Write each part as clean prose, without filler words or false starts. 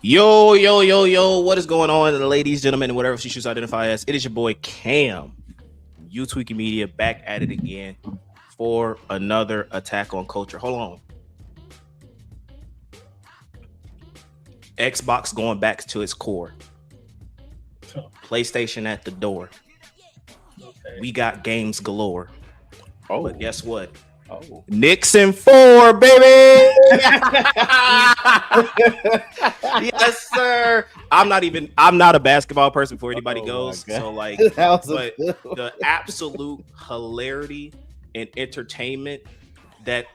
Yo, yo, yo, yo, what is going on, ladies, gentlemen, and whatever you choose to identify as? It is your boy Cam, you Tweeking Media, back at it again for another attack on culture. Hold on. Xbox going back to its core. PlayStation at the door. Okay. We got games galore. Oh, But guess what? oh. Nixon 4, baby. Yes, sir. I'm not a basketball person before anybody goes. So like, but the absolute hilarity and entertainment that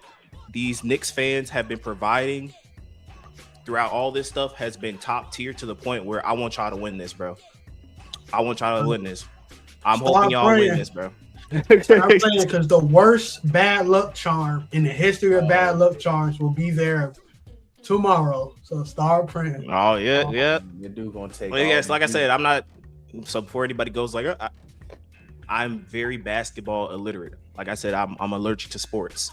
these Knicks fans have been providing throughout all this stuff has been top tier to the point where I want y'all to win this, bro. I want y'all to win this. I'm hoping y'all win this, bro. I'm saying because the worst bad luck charm in the history of bad luck charms will be there tomorrow. So start praying. Oh yeah, yeah. Your dude gonna take. Well, yes, like I said, I'm not. So before anybody goes like, I'm very basketball illiterate. Like I said, I'm allergic to sports,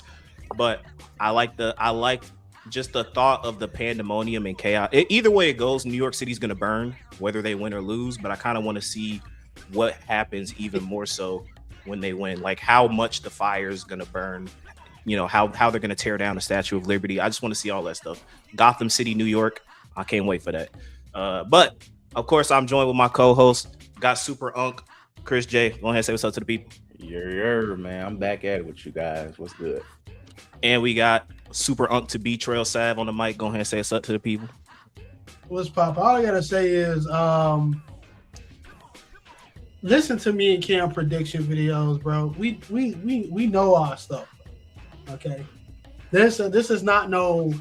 but I like just the thought of the pandemonium and chaos. Either way it goes, New York City's gonna burn, whether they win or lose. But I kind of want to see what happens even more so when they win, like how much the fire is gonna burn. You know, how they're gonna tear down the Statue of Liberty. I just want to see all that stuff. Gotham City, New York. I can't wait for that. But of course, I'm joined with my co-host. Got Super Unk, Chris J. Go ahead and say what's up to the people. Yeah, man. I'm back at it with you guys. What's good? And we got Super Unk to be Trail Sav on the mic. Go ahead and say what's up to the people. What's pop? All I gotta say is listen to me and Cam prediction videos, bro. We know our stuff. Okay. This is not no.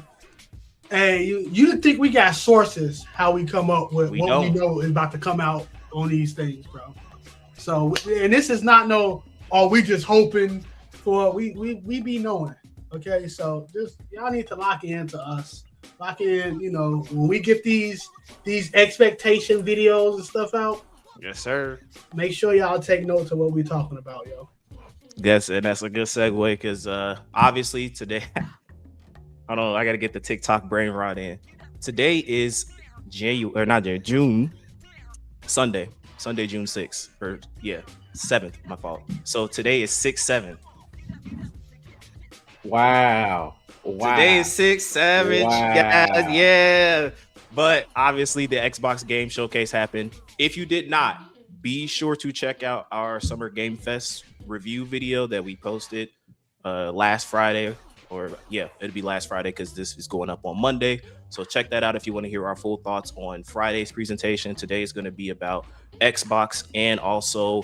Hey, you think we got sources how we come up with we know is about to come out on these things, bro. So and this is not no. Oh, we just hoping for we be knowing. Okay, so just y'all need to lock into us. Lock in, you know, when we get these expectation videos and stuff out. Yes, sir. Make sure y'all take notes of what we're talking about, yo. Yes, and that's a good segue because obviously today, I don't know, I got to get the TikTok brain rot in. Today is June, Sunday, June 6th, or 7th, my fault. So today is 6/7. Wow. Today is 6/7. Wow. Yeah. But obviously the Xbox Game Showcase happened. If you did not, be sure to check out our Summer Game Fest review video that we posted last Friday. It'll be last Friday because this is going up on Monday. So check that out if you want to hear our full thoughts on Friday's presentation. Today is going to be about Xbox and also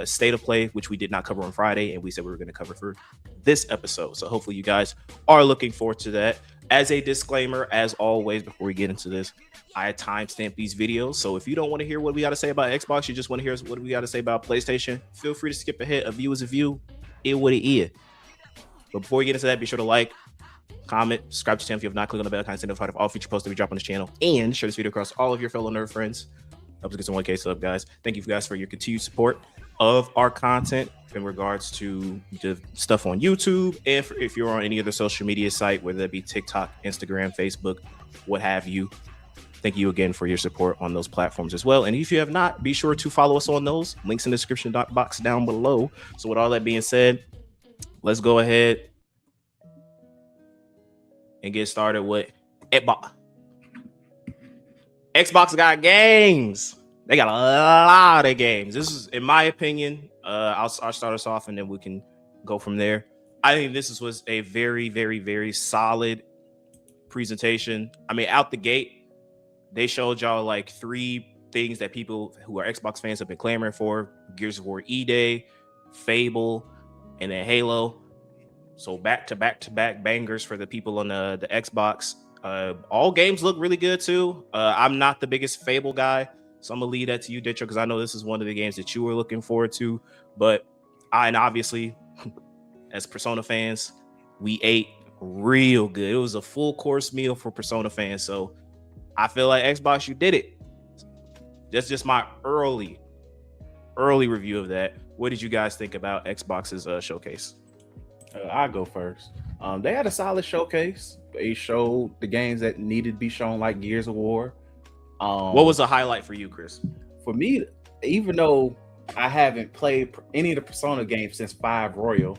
State of Play, which we did not cover on Friday, and we said we were going to cover for this episode. So hopefully you guys are looking forward to that. As a disclaimer, as always, before we get into this, I timestamp these videos. So if you don't want to hear what we got to say about Xbox, you just want to hear what we got to say about PlayStation, feel free to skip ahead. A view is a view. It what it is. But before we get into that, be sure to like, comment, subscribe to the channel if you have not. Click on the bell icon to notified of all future posts that we drop on this channel, and share this video across all of your fellow nerd friends. Help us get some 1K sub, guys. Thank you guys for your continued support of our content in regards to the stuff on YouTube, and if you're on any other social media site, whether that be TikTok, Instagram, Facebook, what have you. Thank you again for your support on those platforms as well. And if you have not, be sure to follow us on those. Links in the description box down below. So with all that being said, let's go ahead and get started with Xbox. Xbox got games. They got a lot of games. This is, in my opinion, I'll start us off and then we can go from there. I think this was a very, very, very solid presentation. I mean, out the gate, they showed y'all like 3 things that people who are Xbox fans have been clamoring for: Gears of War E-Day, Fable, and then Halo. So back to back bangers for the people on the Xbox. All games look really good too. I'm not the biggest Fable guy, so I'm gonna leave that to you, Ditcher, because I know this is one of the games that you were looking forward to. But and obviously, as Persona fans, we ate real good. It was a full course meal for Persona fans. So I feel like Xbox, you did it. That's just my early review of that. What did you guys think about Xbox's showcase? I'll go first. They had a solid showcase. They showed the games that needed to be shown, like Gears of War. What was the highlight for you, Chris? For me, even though I haven't played any of the Persona games since 5 Royal,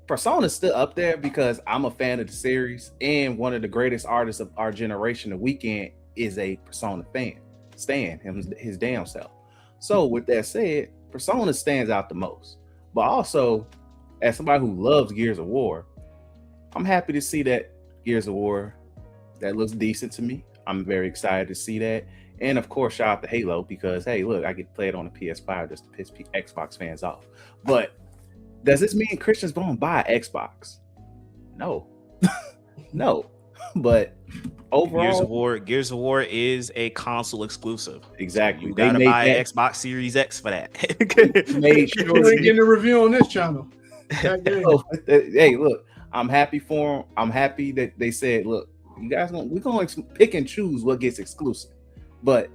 Persona's still up there because I'm a fan of the series, and one of the greatest artists of our generation, The Weeknd, is a Persona fan. Stan, his damn self. So with that said, Persona stands out the most. But also, as somebody who loves Gears of War, I'm happy to see that Gears of War that looks decent to me. I'm very excited to see that. And of course, shout out to Halo because, hey, look, I get to play it on the PS5 just to piss Xbox fans off. But does this mean Christian's going to buy an Xbox? No. No. But overall, Gears of War is a console exclusive. Exactly. You gotta buy an Xbox Series X for that. Made sure you ain't getting a review on this channel. Hey, look, I'm happy for them. I'm happy that they said, look, you guys, we're going to pick and choose what gets exclusive. But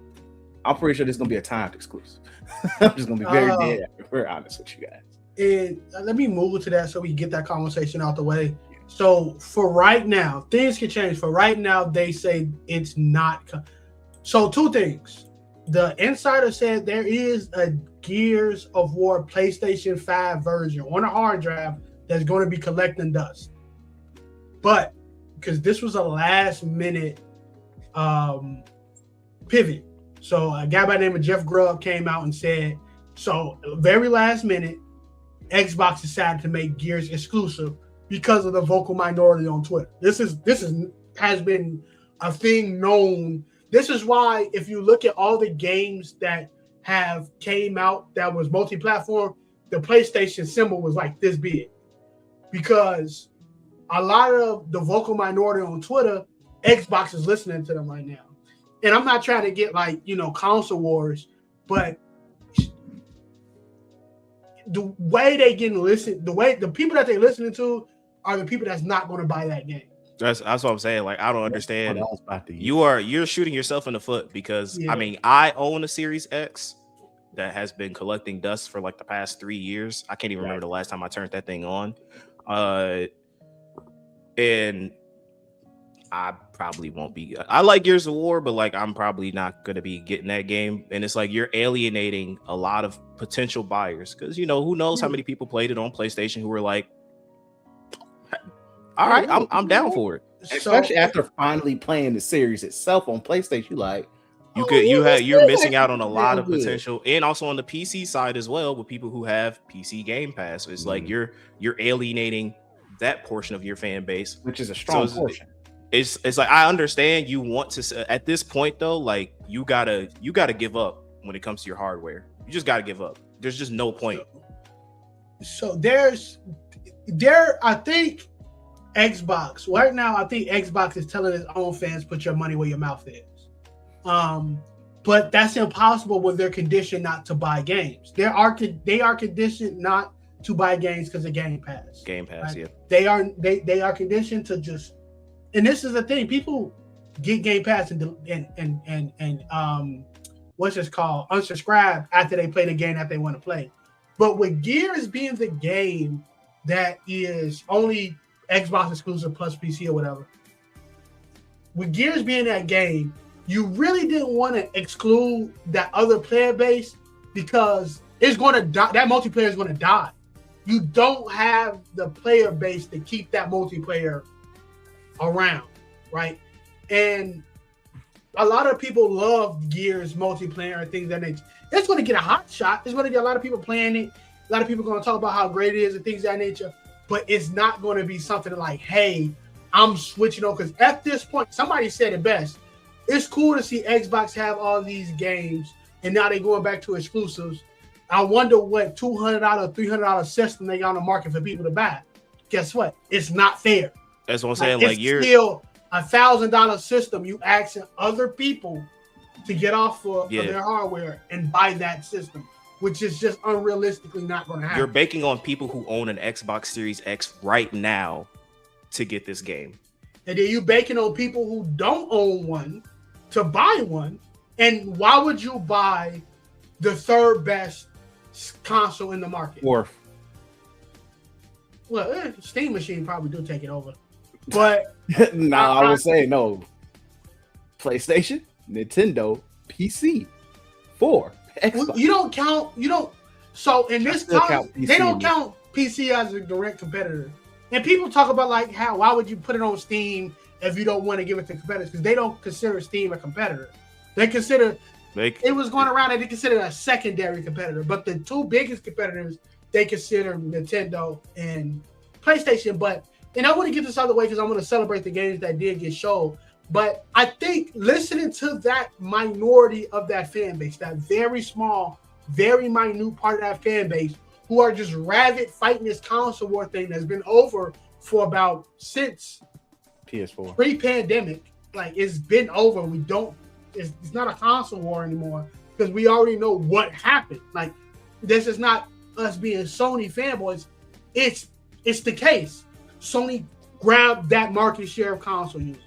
I'm pretty sure this is going to be a timed exclusive. I'm just going to be very honest with you guys. And let me move to that so we can get that conversation out the way. So for right now, things can change. For right now, they say it's not. So 2 things. The insider said there is a Gears of War PlayStation 5 version on a hard drive that's going to be collecting dust. But because this was a last minute pivot. So a guy by the name of Jeff Grubb came out and said, so very last minute, Xbox decided to make Gears exclusive because of the vocal minority on Twitter. This has been a thing known. This is why if you look at all the games that have came out that was multi-platform, the PlayStation symbol was like this big. Because a lot of the vocal minority on Twitter, Xbox is listening to them right now. And I'm not trying to get console wars, but the way they getting listened, the people that they listening to are the people that's not going to buy that game. That's what I'm saying. Like, I don't understand. You're shooting yourself in the foot because I mean, I own a Series X that has been collecting dust for like the past 3 years. I can't even remember the last time I turned that thing on. And I probably won't be. I like Gears of War, but like I'm probably not gonna be getting that game. And it's like you're alienating a lot of potential buyers because who knows how many people played it on PlayStation who were like, all right, I'm down for it. Especially after finally playing the series itself on PlayStation, you're missing out on a lot of potential, and also on the PC side as well with people who have PC Game Pass. It's like you're alienating that portion of your fan base, which is a strong portion. It's like I understand you want to at this point though, like you gotta give up when it comes to your hardware. You just gotta give up. There's just no point. So I think Xbox right now. I think Xbox is telling its own fans, "Put your money where your mouth is." But that's impossible when they're conditioned not to buy games. They are conditioned not to buy games because of Game Pass. Game Pass, right? Yeah. They are conditioned to just. And this is the thing: people get Game Pass and what's this called? Unsubscribe after they play the game that they want to play. But with Gears being the game that is only Xbox exclusive plus PC or whatever, with Gears being that game, you really didn't want to exclude that other player base because it's going to die. That multiplayer is going to die. You don't have the player base to keep that multiplayer around, right? And a lot of people love Gears multiplayer and things of that nature. It's going to get a hot shot. It's going to get a lot of people playing it. A lot of people are going to talk about how great it is and things of that nature. But it's not going to be something like, hey, I'm switching over. Because at this point, somebody said it best. It's cool to see Xbox have all these games, and now they're going back to exclusives. I wonder what $200, $300 system they got on the market for people to buy. Guess what? It's not fair. That's what I'm saying. Like you're still $1,000 system. You asking other people to get off of their hardware and buy that system, which is just unrealistically not going to happen. You're banking on people who own an Xbox Series X right now to get this game, and then you banking on people who don't own one to buy one. And why would you buy the third best console in the market? Fourth. Well, Steam Machine probably do take it over. But I would say no. PlayStation? Nintendo PC for Xbox. You don't count. You don't. So in this time, they don't PC. count PC as a direct competitor. And people talk about like why would you put it on Steam if you don't want to give it to competitors? Because they don't consider Steam a competitor. They consider it was going around and they consider a secondary competitor. But the two biggest competitors they consider Nintendo and PlayStation. And I want to get this out of the way because I want to celebrate the games that did get shown. But I think listening to that minority of that fan base, that very small, very minute part of that fan base, who are just rabid fighting this console war thing that's been over for about since PS4 pre-pandemic. Like it's been over. It's not a console war anymore because we already know what happened. Like this is not us being Sony fanboys. It's the case. Sony grabbed that market share of console users.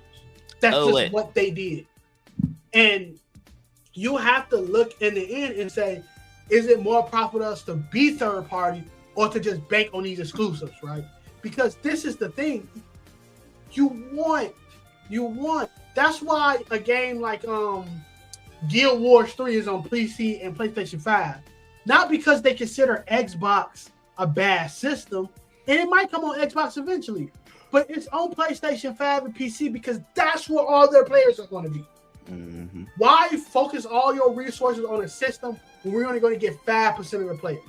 That's just what they did. And you have to look in the end and say, is it more profitable to us to be third party or to just bank on these exclusives, right? Because this is the thing. You want. That's why a game like Guild Wars 3 is on PC and PlayStation 5. Not because they consider Xbox a bad system, and it might come on Xbox eventually, but it's on PlayStation 5 and PC because that's where all their players are going to be. Mm-hmm. Why focus all your resources on a system when we're only going to get 5% of the players?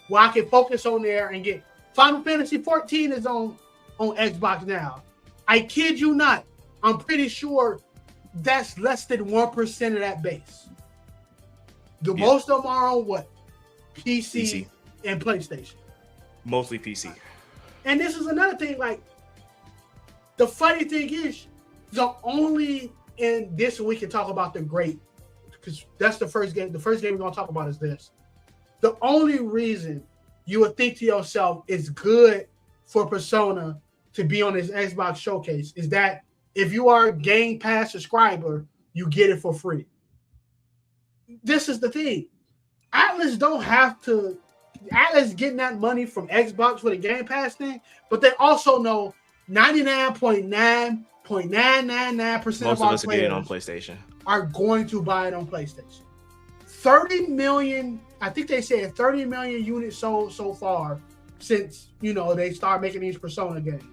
Well, I can focus on there and get Final Fantasy 14 is on Xbox now. I kid you not. I'm pretty sure that's less than 1% of that base. Most of them are on what? PC and PlayStation. Mostly PC. And this is another thing, like, the funny thing is, and this we can talk about the great, because that's the first game. The first game we're going to talk about is this. The only reason you would think to yourself it's good for Persona to be on this Xbox showcase is that if you are a Game Pass subscriber, you get it for free. This is the thing. Atlus getting that money from Xbox for the Game Pass thing, but they also know 99.999% Most of of our us are getting players on PlayStation. are going to buy it on PlayStation. 30 million, I think they said 30 million units sold so far since, they started making these Persona games.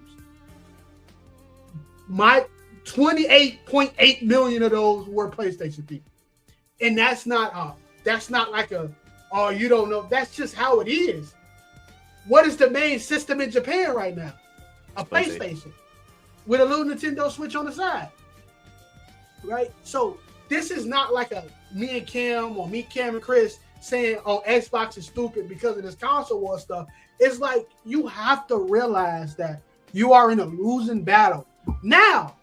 My 28.8 million of those were PlayStation people. And that's not like you don't know. That's just how it is. What is the main system in Japan right now? A PlayStation with a little Nintendo Switch on the side. Right? So this is not like me and Cam or me, Cam and Chris saying, Xbox is stupid because of this console war stuff. It's like you have to realize that you are in a losing battle. Now,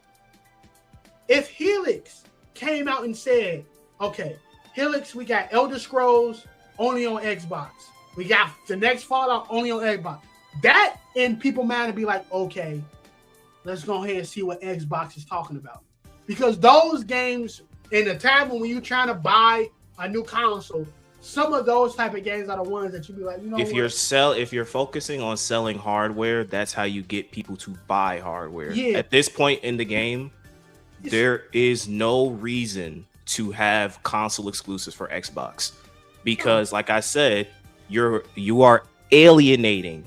if Helix came out and said, okay, Helix, we got Elder Scrolls only on Xbox. We got the next Fallout only on Xbox. That in people's mind would be like, okay, let's go ahead and see what Xbox is talking about. Because those games, in the time when you're trying to buy a new console, some of those type of games are the ones that you be like, if you're focusing on selling hardware, that's how you get people to buy hardware. Yeah. At this point in the game, there is no reason to have console exclusives for Xbox because, like I said, you are alienating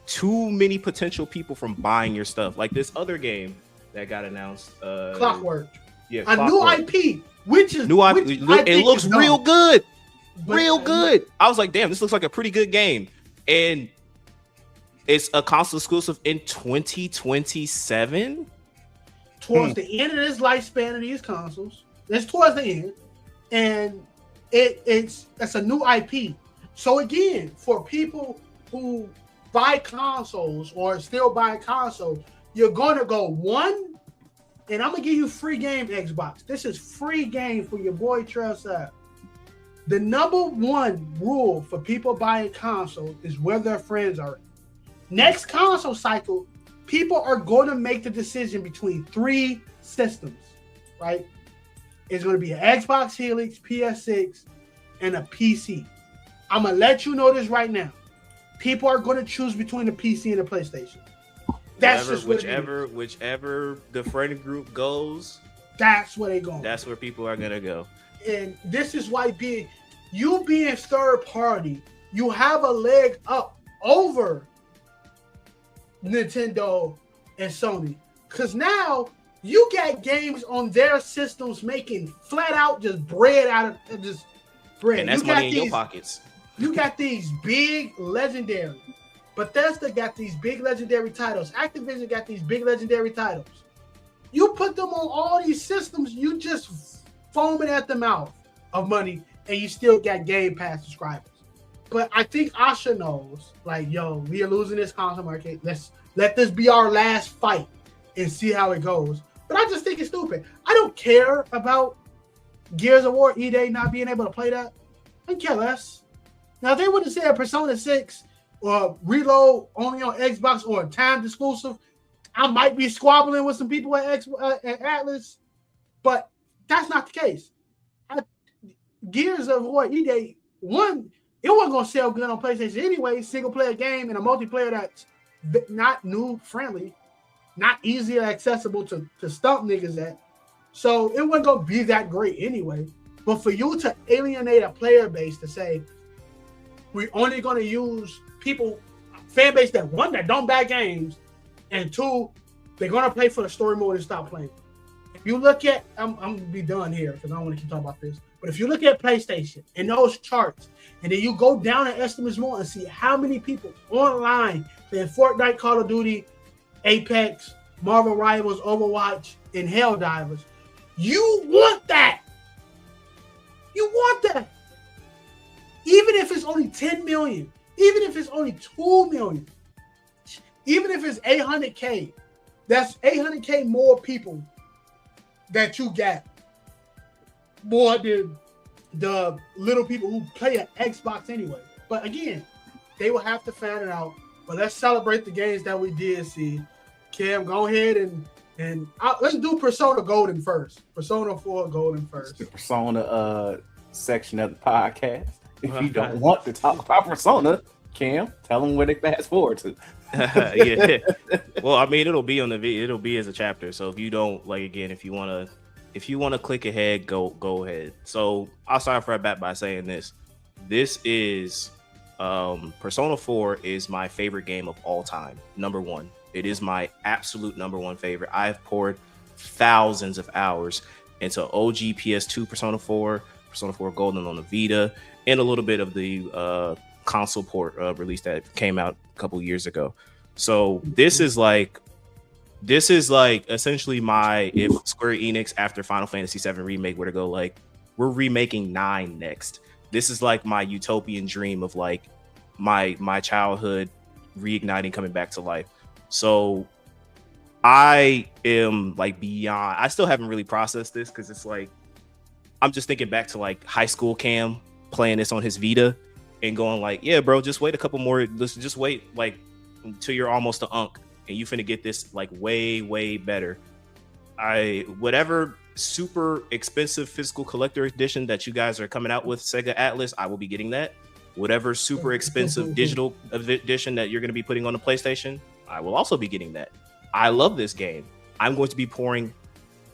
too many potential people from buying your stuff. Like this other game that got announced, Clockwork. Yeah, a new IP, which is new IP. It looks real good. Real good. I was like, damn, this looks like a pretty good game. And it's a console exclusive in 2027. Towards the end of this lifespan of these consoles. It's towards the end. And it's a new IP. So again, for people who buy consoles or still buy consoles, you're gonna go one, and I'm gonna give you free game Xbox. This is free game for your boy Trailside. The number one rule for people buying consoles is where their friends are. Next console cycle, people are going to make the decision between three systems, right? It's going to be an Xbox Helix, PS6, and a PC. I'm going to let you know this right now. People are going to choose between the PC and the PlayStation. That's just whichever the friend group goes. That's where they going. That's where people are gonna go. And this is why being third party, you have a leg up over Nintendo and Sony. Because now you got games on their systems making flat out just bread out of just bread. And that's money in your pockets. You got these big legendary. Bethesda got these big legendary titles. Activision got these big legendary titles. You put them on all these systems, you just foaming at the mouth of money, and you still got Game Pass subscribers. But I think Asha knows, like, yo, we are losing this console market. Let's let this be our last fight and see how it goes. But I just think it's stupid. I don't care about Gears of War E-Day not being able to play that. I care less. Now, if they would have said Persona 6 or Reload only on Xbox or timed exclusive, I might be squabbling with some people at ATLUS, but that's not the case. Gears of War E-Day, one, it wasn't going to sell good on PlayStation anyway, single-player game and a multiplayer that's not new-friendly, not easily accessible to stump niggas at. So it wasn't going to be that great anyway. But for you to alienate a player base to say, we're only going to use people, fan base that, one, that don't buy games, and two, they're going to play for the story mode and stop playing. If you look at, I'm going to be done here because I don't want to keep talking about this. But if you look at PlayStation and those charts, and then you go down in estimates more and see how many people online playing Fortnite, Call of Duty, Apex, Marvel Rivals, Overwatch, and Helldivers, you want that. You want that. Even if it's only 10 million, even if it's only 2 million, even if it's 800K, that's 800K more people that you got, more than the little people who play an Xbox anyway. But again, they will have to find it out. But let's celebrate the games that we did see. Cam, go ahead and let's do Persona Golden first. Persona 4 Golden first. The Persona section of the podcast. If you don't want to talk about Persona, Cam, tell them where they fast forward to. Yeah. Well, I mean, it'll be on the video. It'll be as a chapter. So if you don't like, again, if you want to click ahead, go ahead. So I'll start off right back by saying this. This is Persona 4 is my favorite game of all time. Number one. It is my absolute number one favorite. I've poured thousands of hours into OG PS2 Persona 4, Persona 4 Golden on the Vita, and a little bit of the console port release that came out a couple years ago. So this is like essentially if Square Enix after Final Fantasy VII Remake were to go like, we're remaking 9 next. This is like my utopian dream of like my childhood reigniting, coming back to life. So I am like beyond, I still haven't really processed this because it's like, I'm just thinking back to like high school Cam playing this on his Vita and going like, yeah, bro, just wait a couple more. Let's just wait like until you're almost an unk and you finna get this like way, way better. Whatever super expensive physical collector edition that you guys are coming out with, Sega ATLUS, I will be getting that. Whatever super expensive digital edition that you're going to be putting on the PlayStation, I will also be getting that. I love this game. I'm going to be pouring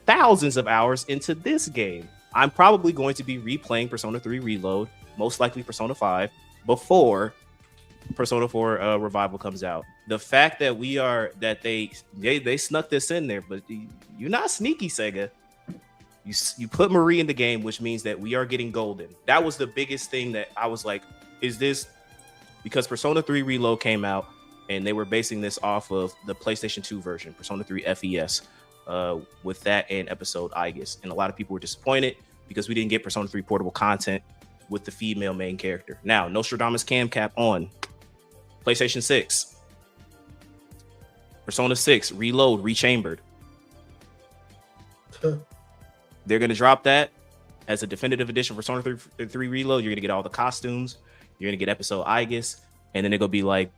thousands of hours into this game. I'm probably going to be replaying Persona 3 Reload, most likely Persona 5, before Persona 4 Revival comes out. The fact that they snuck this in there, but you're not sneaky, Sega. You put Marie in the game, which means that we are getting Golden. That was the biggest thing that I was like, is this because Persona 3 Reload came out and they were basing this off of the PlayStation 2 version, Persona 3 FES, with that and episode Aegis. And a lot of people were disappointed because we didn't get Persona 3 portable content with the female main character. Now, Nostradamus Cam Cap on PlayStation 6. Persona 6 Reload Rechambered. They're going to drop that as a definitive edition for Persona 3 Reload. You're going to get all the costumes. You're going to get episode Aegis. And then they're going to be like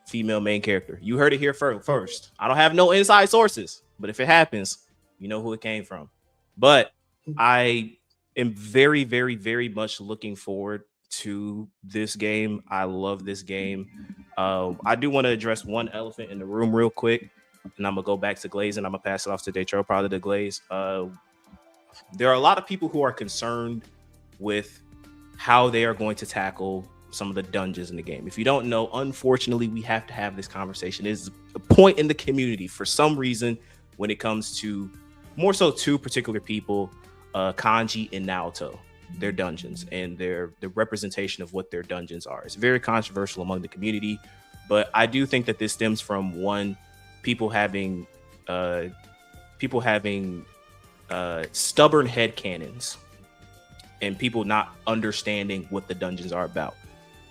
female main character. You heard it here first. I don't have no inside sources, but if it happens, you know who it came from. But I am very, very, very much looking forward to this game. I love this game. I do want to address one elephant in the room real quick, and I'm going to go back to GLAZE, and I'm going to pass it off to Detro, probably to GLAZE. there are a lot of people who are concerned with how they are going to tackle some of the dungeons in the game. If you don't know, unfortunately, we have to have this conversation. It's a point in the community for some reason when it comes to more so two particular people, Kanji and Naoto, their dungeons and the representation of what their dungeons are. It's very controversial among the community, but I do think that this stems from one, people having stubborn headcanons and people not understanding what the dungeons are about.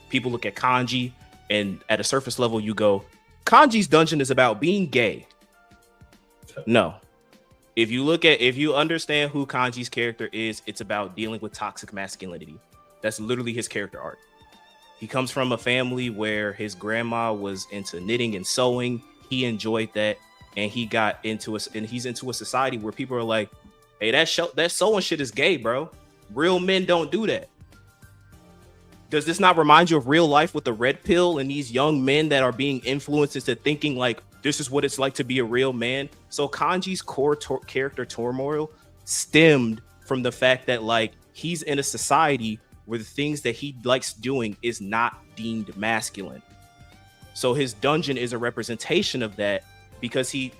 People look at Kanji and at a surface level, you go, Kanji's dungeon is about being gay. No. If you understand who Kanji's character is, it's about dealing with toxic masculinity. That's literally his character arc. He comes from a family where his grandma was into knitting and sewing. He enjoyed that, and he got into us, and he's into a society where people are like, "Hey, that sewing shit is gay, bro. Real men don't do that." Does this not remind you of real life with the red pill and these young men that are being influenced into thinking like this is what it's like to be a real man? So Kanji's core character turmoil stemmed from the fact that like he's in a society where the things that he likes doing is not deemed masculine. So his dungeon is a representation of that, because he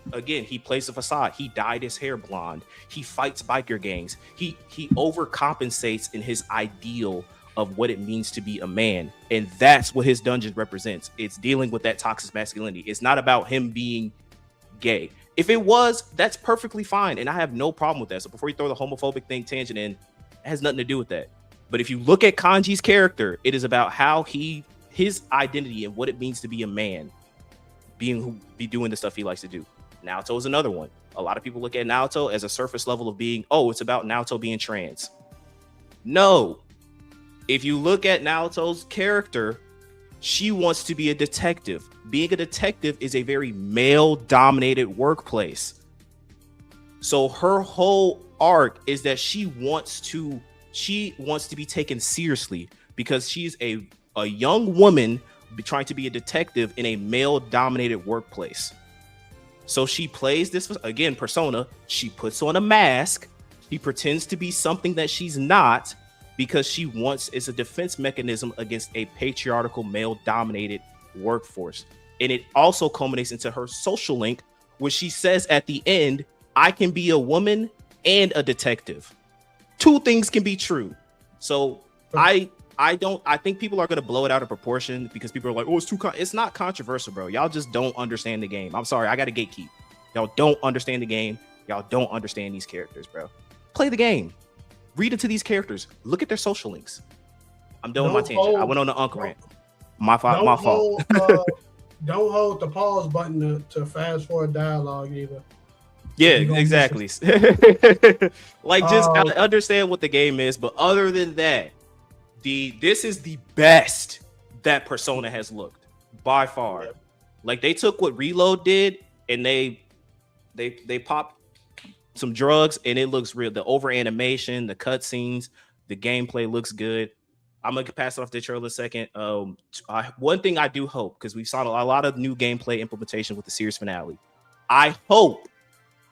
plays a facade. He dyed his hair blonde. He fights biker gangs. He overcompensates in his ideal of what it means to be a man. And that's what his dungeon represents. It's dealing with that toxic masculinity. It's not about him being gay. If it was, that's perfectly fine. And I have no problem with that. So before you throw the homophobic thing tangent in, it has nothing to do with that. But if you look at Kanji's character, it is about how his identity and what it means to be a man, be doing the stuff he likes to do. Naoto is another one. A lot of people look at Naoto as a surface level of being, oh, it's about Naoto being trans. No. If you look at Naoto's character, she wants to be a detective. Being a detective is a very male-dominated workplace. So her whole arc is that she wants to be taken seriously because she's a young woman trying to be a detective in a male-dominated workplace. So she plays this, again, persona. She puts on a mask. She pretends to be something that she's not, because she wants, it's a defense mechanism against a patriarchal male-dominated workforce. And it also culminates into her social link, where she says at the end, I can be a woman and a detective. Two things can be true. So I think people are going to blow it out of proportion because people are like, oh, it's not controversial, bro. Y'all just don't understand the game. I'm sorry, I got to gatekeep. Y'all don't understand the game. Y'all don't understand these characters, bro. Play the game. Read into these characters. Look at their social links. I'm done with my tangent. I went on the Uncle Rant. My fault. Don't hold the pause button to fast forward dialogue either. Yeah, exactly. Like, just understand what the game is. But other than that, this is the best that Persona has looked by far. Yeah. Like, they took what Reload did and they popped some drugs and it looks real. The over animation, the cutscenes, the gameplay looks good. I'm gonna pass it off to Trail a second. One thing I do hope, because we've saw a lot of new gameplay implementation with the series finale, I hope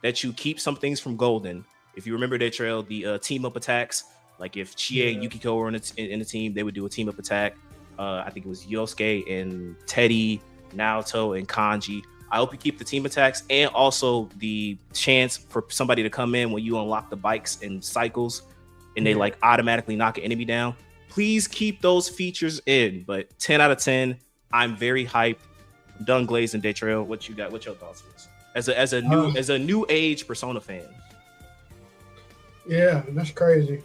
that you keep some things from Golden. If you remember that, Trail, the team up attacks, like if Chie and Yukiko were in the team, they would do a team up attack. I think it was Yosuke and Teddy, Naoto and Kanji. I hope you keep the team attacks and also the chance for somebody to come in when you unlock the bikes and cycles and they like automatically knock an enemy down. Please keep those features in. But 10 out of 10, I'm very hyped. I'm done glazing, Daytrail. What you got? What's your thoughts on this? As a new age Persona fan. Yeah, that's crazy.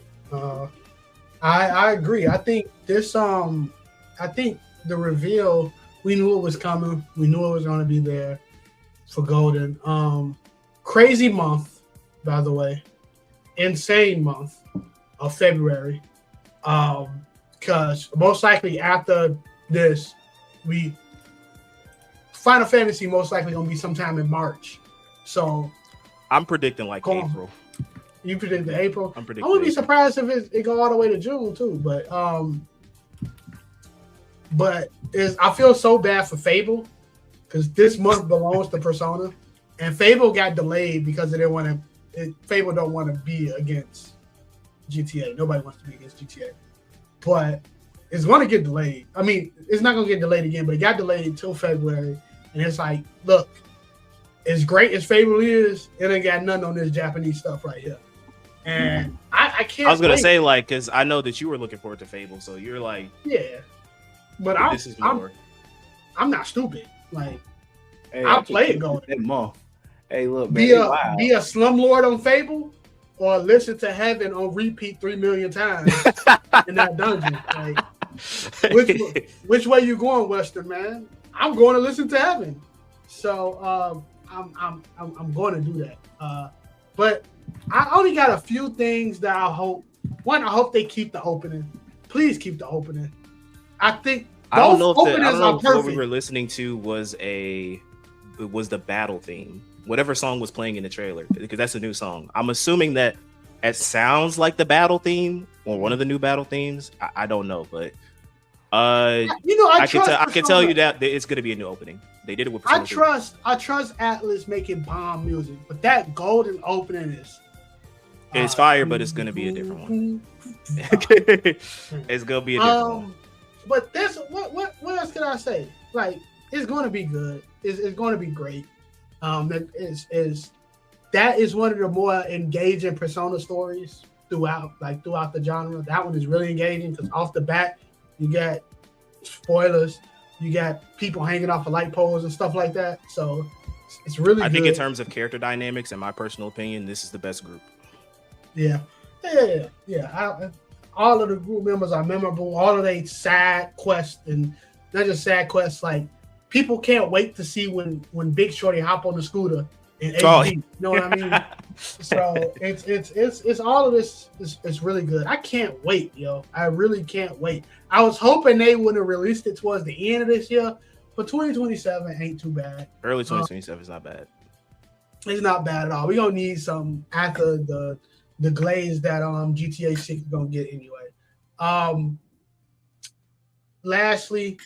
I agree. I think this I think the reveal, we knew it was coming. We knew it was going to be there for Golden. Crazy month, by the way. Insane month of February. Because most likely after this, Final Fantasy most likely going to be sometime in March. So I'm predicting like April. You predict April? I'm predicting. I wouldn't be surprised if it go all the way to June too. But I feel so bad for Fable because this month belongs to Persona, and Fable got delayed because they didn't want to Fable don't want to be against GTA. Nobody wants to be against GTA, but it's going to get delayed. I mean, it's not going to get delayed again, but it got delayed until February. And it's like, look, as great as Fable is, it ain't got nothing on this Japanese stuff right here. And I can't. I was gonna say, like, because I know that you were looking forward to Fable, so you're like, yeah. But I'm not stupid. Like, Hey, I'll play it going. Hey, look, man. Be a slumlord on Fable, or listen to Heaven on repeat 3 million times in that dungeon. Like, which way you going, Western man? I'm going to listen to Heaven. So I'm going to do that. But I only got a few things that I hope. One, I hope they keep the opening. Please keep the opening. I think I don't know if what we perfect. were listening to was the battle theme. Whatever song was playing in the trailer, because that's a new song. I'm assuming that it sounds like the battle theme or one of the new battle themes. I don't know, but I can tell you that it's going to be a new opening. They did it with Persona 3. I trust ATLUS making bomb music, but that golden opening is it's fire, but it's going to be a different one. It's going to be a different one. But this, what else can I say? Like, it's going to be good. It's going to be great. That is one of the more engaging Persona stories throughout the genre. That one is really engaging because off the bat, you got spoilers, you got people hanging off of light poles and stuff like that. So it's really. I think in terms of character dynamics, in my personal opinion, this is the best group. Yeah. All of the group members are memorable. All of they side quests, and not just side quests. Like, people can't wait to see when Big Shorty hop on the scooter in HD. You know what I mean? So it's all of this. It's really good. I can't wait, yo. I really can't wait. I was hoping they would have released it towards the end of this year, but 2027 ain't too bad. Early 2027 is not bad. It's not bad at all. We're gonna need some after the GLAZE that GTA 6 is gonna get anyway. Lastly,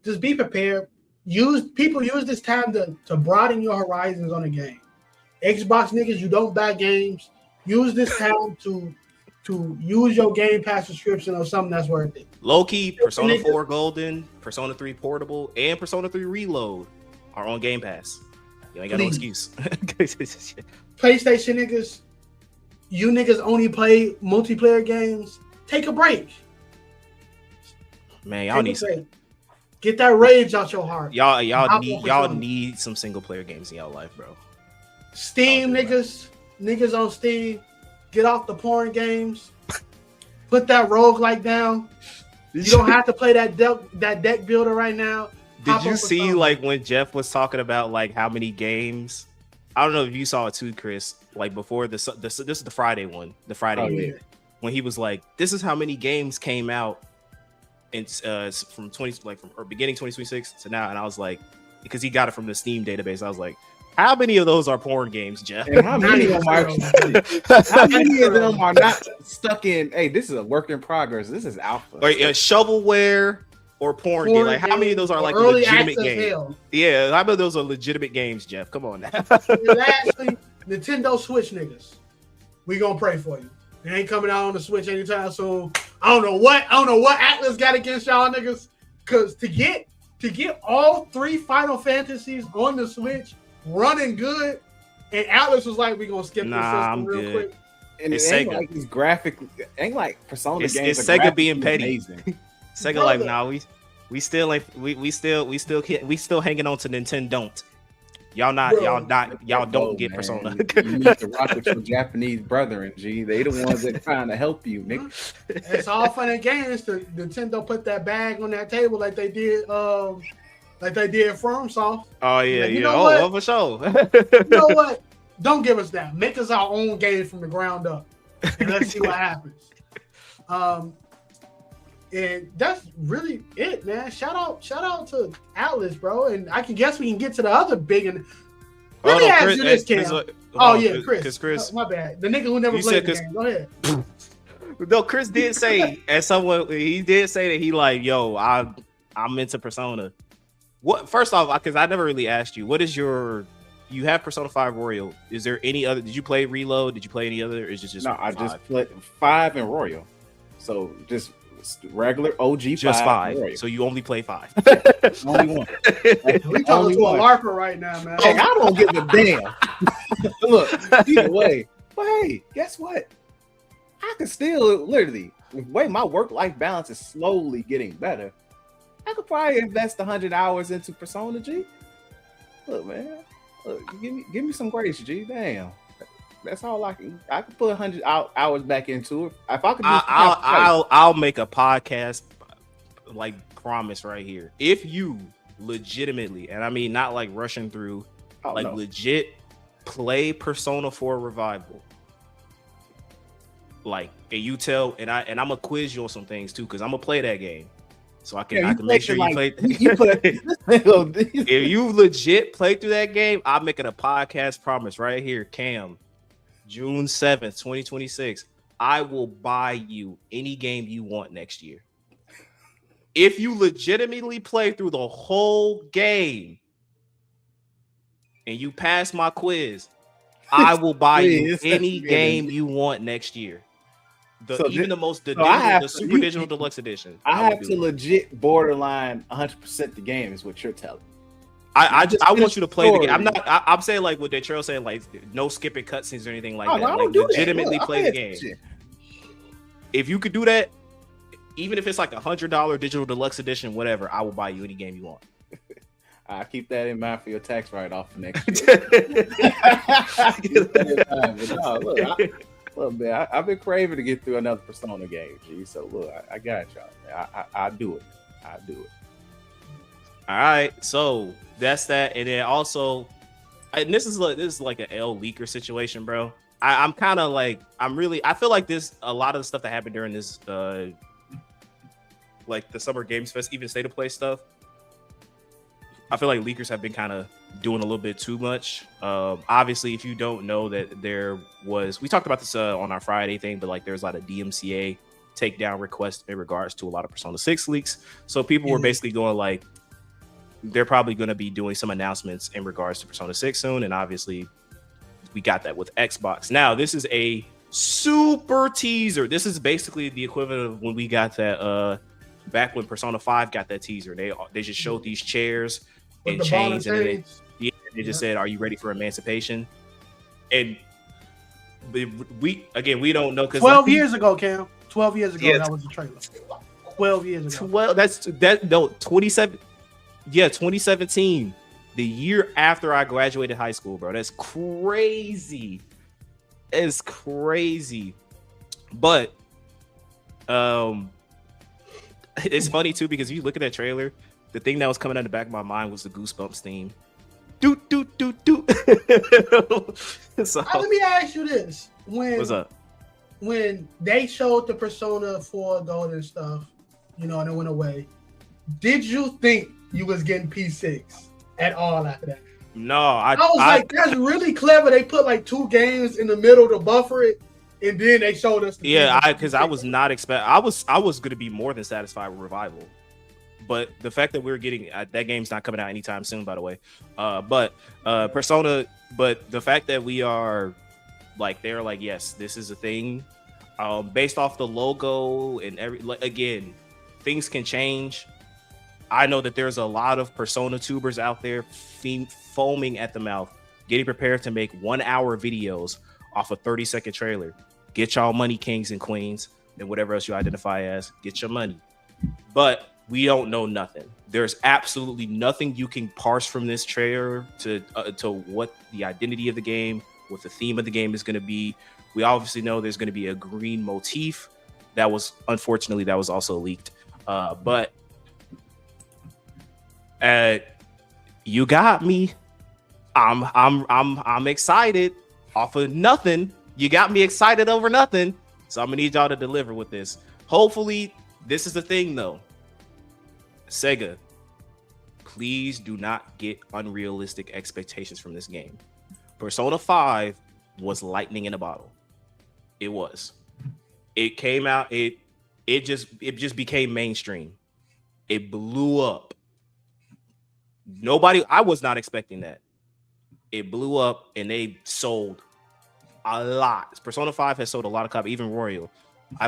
just be prepared. Use this time to broaden your horizons on a game. Xbox niggas, you don't buy games. Use this time to use your Game Pass subscription on something that's worth it. Low-key, Persona 4 Golden, Persona 3 Portable, and Persona 3 Reload are on Game Pass. You ain't got no excuse. PlayStation niggas, you niggas only play multiplayer games. Take a break. Man, y'all need get that rage out your heart. Y'all need some single player games in y'all life, bro. Steam niggas on Steam, get off the porn games. Put that roguelike down. You don't have to play that deck builder right now. Did you see like when Jeff was talking about like how many games? I don't know if you saw it too, Chris. Like before this is the Friday one, when he was like, "This is how many games came out in from beginning 2026 to now," and I was like, because he got it from the Steam database. I was like, how many of those are porn games, Jeff? And how many of them are not stuck in? Hey, this is a work in progress. This is alpha. Or shovelware or porn game. Like, how many of those are like legitimate games? Yeah, how many of those are legitimate games, Jeff? Come on now. And lastly, Nintendo Switch niggas, we gonna pray for you. It ain't coming out on the Switch anytime soon. I don't know what ATLUS got against y'all niggas, because to get all 3 Final Fantasies on the Switch running good, and ATLUS was like, we gonna skip this system real quick. And it's Sega. Like these graphic, ain't like Persona games. It's Sega being petty. Sega like, nah, we still hanging on to Nintendo. Don't. Y'all don't get Persona. You need to rock with your Japanese brethren, G. They the ones that trying to help you, nigga. It's all fun and games to Nintendo put that bag on that table like they did FromSoft. Oh yeah, like, yeah. For sure. You know what? Don't give us that. Make us our own game from the ground up, and let's see what happens. And that's really it, man. Shout out to ATLUS, bro. And I can guess we can get to the other big. And let me ask you this, Cam. Chris. My bad. The nigga who never played the game. Go ahead. No, Chris did say, he did say that he like, yo, I'm into Persona. What? First off, because I never really asked you, what is your you have Persona 5 Royal. Is there any other? Did you play Reload? Did you play any other? Or is it just No, I 5? just played 5 and Royal. So just regular OG just 5. 5. So you only play 5. Only one. We talking to a LARPer right now, man. Hey, I don't give a damn. Look, either way. But hey, guess what? I can still literally, with the way my work-life balance is slowly getting better, I could probably invest 100 hours into Persona G. Look, man. Look, give me some grace, G. Damn. That's all I can put 100 hours back into it. If I could I'll make a podcast like promise right here. If you legitimately, and I mean not like rushing through, legit play Persona 4 Revival. Like, and you tell, and I'm gonna quiz you on some things too, because I'm gonna play that game. So I can make sure you play. If you legit play through that game, I'm making a podcast promise right here, Cam. June 7th, 2026. I will buy you any game you want next year. If you legitimately play through the whole game and you pass my quiz, I will buy you any game you want next year. The Super Digital Deluxe Edition. I have to legit borderline 100% the game is what you're telling me. I want you to play the game. I'm saying like what Detrail saying, like no skipping cutscenes or anything like that. Like legitimately play the game. If you could do that, even if it's like $100 digital deluxe edition, whatever, I will buy you any game you want. I'll keep that in mind for your tax write-off for next year. Look, man, I've been craving to get through another Persona game, G. So look, I got y'all. I do it. I do it. All right, so that's that, and then also, this is like an L leaker situation, bro. I'm kind of like I feel like a lot of the stuff that happened during this like the Summer Games Fest, even State of Play stuff. I feel like leakers have been kind of doing a little bit too much. Obviously, if you don't know that we talked about this on our Friday thing, but like there's a lot of DMCA takedown requests in regards to a lot of Persona 6 leaks. So people were basically going like, they're probably going to be doing some announcements in regards to Persona 6 soon. And obviously we got that with Xbox. Now, this is a super teaser. This is basically the equivalent of when we got that, back when Persona 5 got that teaser. They just showed these chairs and chains, and they just said, "Are you ready for emancipation?" And we don't know, because 12 years ago, Cam. 12 years ago, that was the trailer. 12 years ago. 27. Yeah, 2017, the year after I graduated high school, bro. That's crazy. It's crazy. But it's funny too, because if you look at that trailer, the thing that was coming out the back of my mind was the Goosebumps theme. Doot doot doot doot. So, let me ask you this: what's up? When they showed the Persona 4 Gold and stuff, and it went away, did you think you was getting P6 at all after that? No, I was like, that's really clever. They put like 2 games in the middle to buffer it, and then they showed us. Because I was not expecting. I was going to be more than satisfied with Revival, but the fact that we're getting that game's not coming out anytime soon, by the way. But Persona, but the fact that we are like, they're like, yes, this is a thing, based off the logo and again, things can change. I know that there's a lot of Persona tubers out there foaming at the mouth, getting prepared to make 1-hour videos off a 30-second trailer. Get y'all money, kings and queens, and whatever else you identify as. Get your money. But we don't know nothing. There's absolutely nothing you can parse from this trailer to what the identity of the game, what the theme of the game is going to be. We obviously know there's going to be a green motif. That was also leaked. But you got me. I'm excited off of nothing. You got me excited over nothing. So I'm gonna need y'all to deliver with this. Hopefully, this is the thing though. Sega, please do not get unrealistic expectations from this game. Persona 5 was lightning in a bottle. It was. It came out. It just became mainstream. It blew up. I was not expecting that. it blew up and they sold a lot. Persona 5 has sold a lot of copies, even Royal.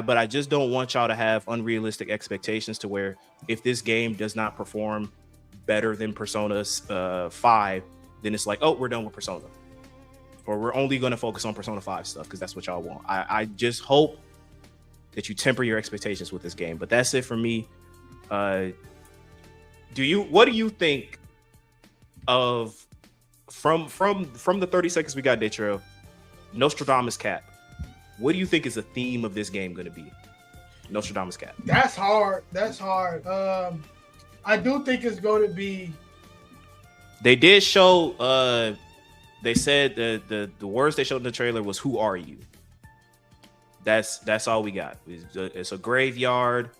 But I just don't want y'all to have unrealistic expectations to where if this game does not perform better than Persona 5, then it's like, oh, we're done with Persona. Or we're only going to focus on Persona 5 stuff because that's what y'all want. I just hope that you temper your expectations with this game. But that's it for me. What do you think of from the 30 seconds we got, Detro, Nostradamus Cap? What do you think is the theme of this game going to be? Nostradamus Cap. That's hard. I do think it's going to be. They did show. They said the words they showed in the trailer was "Who are you?" That's all we got. It's a graveyard,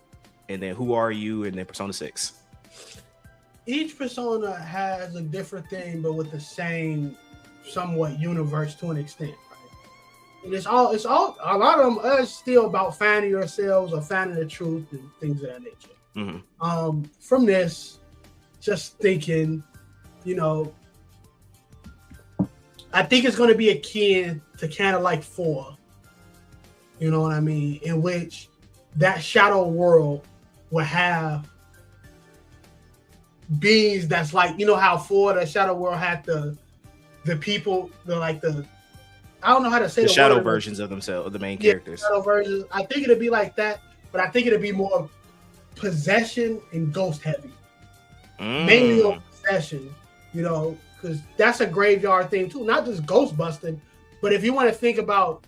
and then "Who are you?" and then Persona 6. Each Persona has a different thing, but with the same somewhat universe to an extent, right? And it's all a lot of them are still about finding yourselves or finding the truth and things of that nature. Mm-hmm. From this, just thinking, I think it's going to be akin to kind of like 4. You know what I mean? In which that shadow world will have beings that's like, how 4, the shadow world had the people, I don't know how to say the shadow word, versions of themselves, of the main characters. Shadow versions. I think it'd be like that, but I think it'd be more possession and ghost heavy. Mainly on possession, because that's a graveyard thing too, not just ghost busting, but if you want to think about,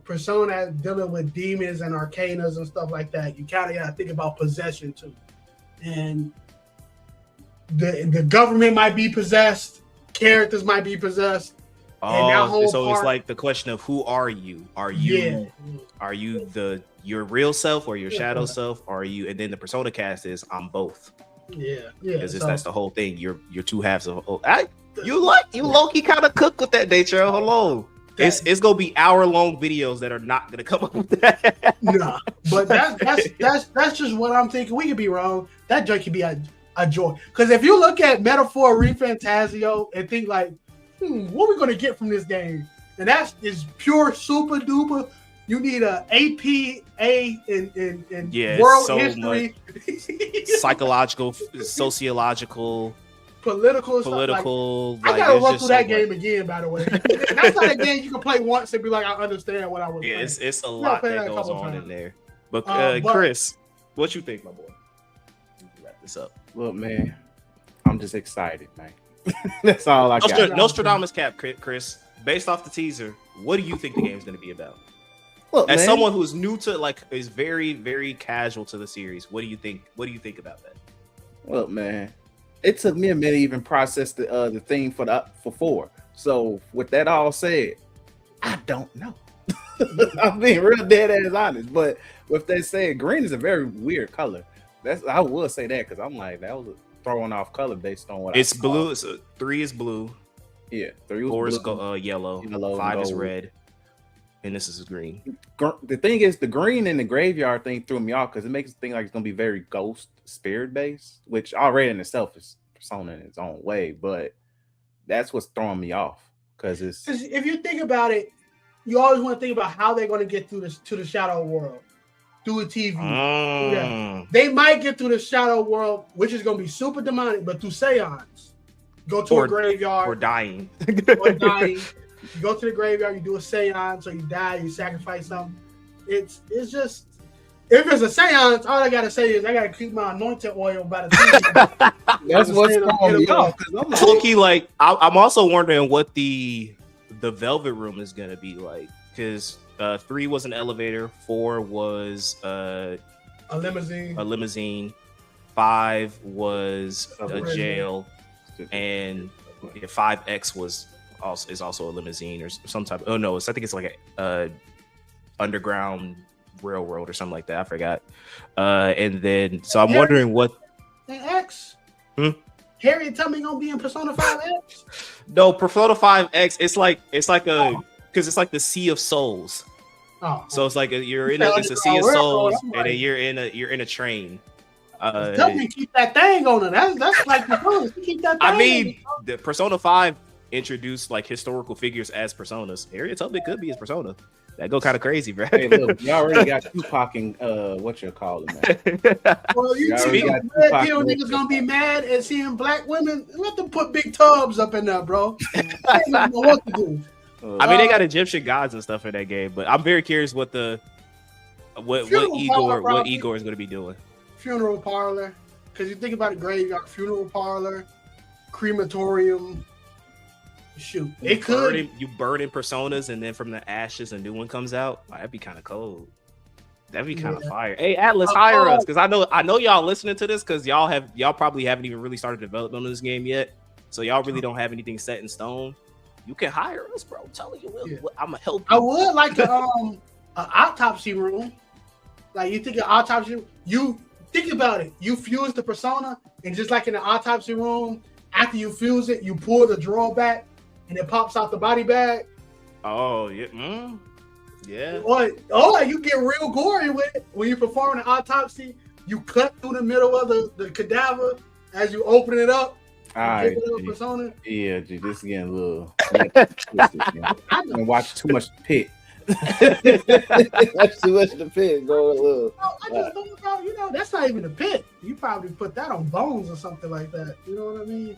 Persona dealing with demons and arcanas and stuff like that, you kind of got to think about possession too. And the government might be possessed, characters might be possessed. Oh, so it's like the question of who are you? Are you your real self or your shadow self? Are you? And then the Persona cast is I'm both. Yeah. Because that's the whole thing. You're two halves of. You low-key kind of cook with that, Datro. Hello. It's gonna be hour-long videos that are not gonna come up with that. Nah, but that's just what I'm thinking. We could be wrong. That joke could be a joy. Because if you look at Metaphor ReFantazio and think like, what are we gonna get from this game? And that is pure super duper. You need a APA in world history, psychological, sociological. Political. I gotta run through that game again, by the way. That's not a game you can play once and be like, I understand what I was playing. It's a lot that goes on in there. But Chris, what you think, my boy? Wrap this up. Look, man, I'm just excited, man. That's all I got. Nostradamus Cap, Chris. Based off the teaser, what do you think the game's going to be about? Look, as someone who's new to is very, very casual to the series, what do you think? What do you think about that? Look, man. It took me a minute to even process the theme for 4. So with that all said, I don't know. I'm being real dead ass honest. But with that said, green is a very weird color. I will say that because I'm like, that was a throwing off color based on what it's blue. So 3 is blue. Yeah, 3 was 4 is yellow. 5 is red. And this is green. The thing is, the green and the graveyard thing threw me off because it makes it think like it's gonna be very ghost spirit based, which already in itself is Persona in its own way. But that's what's throwing me off because if you think about it, you always want to think about how they're going to get through this to the shadow world through a TV. Yeah. They might get through the shadow world, which is going to be super demonic, but through seance. Go to a graveyard or dying. You go to the graveyard, you do a seance, or you die, you sacrifice something. It's just, if it's a seance, all I gotta say is I gotta keep my anointed oil by the time. That's what's throwing me off. Low-key, like I'm also wondering what the Velvet Room is gonna be like, because 3 was an elevator, 4 was a limousine, 5 was a jail, and 5X is also a limousine or some type of, I think it's like a underground railroad or something like that. I forgot. And then so I'm wondering what X. Harriet Tubman gonna be in Persona 5X? No, Persona 5X. It's like because it's like the Sea of Souls. Oh, so it's like it's a Sea of Souls, and then you're in a train. Tell me keep that thing on it. That's like the keep that thing. I mean, the Persona 5 introduce like historical figures as personas. Harriet Tubman could be his persona. That go kind of crazy, bro. Hey, look, y'all already got Tupac and what you call it, man. Well, you think red pill niggas gonna be mad at seeing black women? Let them put big tubs up in there, bro. They don't know what to do. I mean, they got Egyptian gods and stuff in that game, but I'm very curious what Igor is going to be doing. Funeral parlor, because you think about it, graveyard, funeral parlor, crematorium. Shoot, it could. You burn in personas, and then from the ashes, a new one comes out. Oh, that'd be kind of cold. That'd be kind of fire. Hey, Atlas, hire us, because I know y'all listening to this, because y'all probably haven't even really started development on this game yet, so y'all really don't have anything set in stone. You can hire us, bro. I'm telling you, I'm gonna help you. I would like an autopsy room. Like you think of autopsy, you think about it. You fuse the persona, and just like in the autopsy room, after you fuse it, you pull the drawer back. And it pops out the body bag. Oh yeah, yeah. Or you get real gory with it when you're performing an autopsy. You cut through the middle of the cadaver as you open it up. All right, persona. Yeah, G, this is getting a little. I've been watching too much Pit. Watch too much of the Pit. Go a little. I just thought about, that's not even a Pit. You probably put that on Bones or something like that. You know what I mean?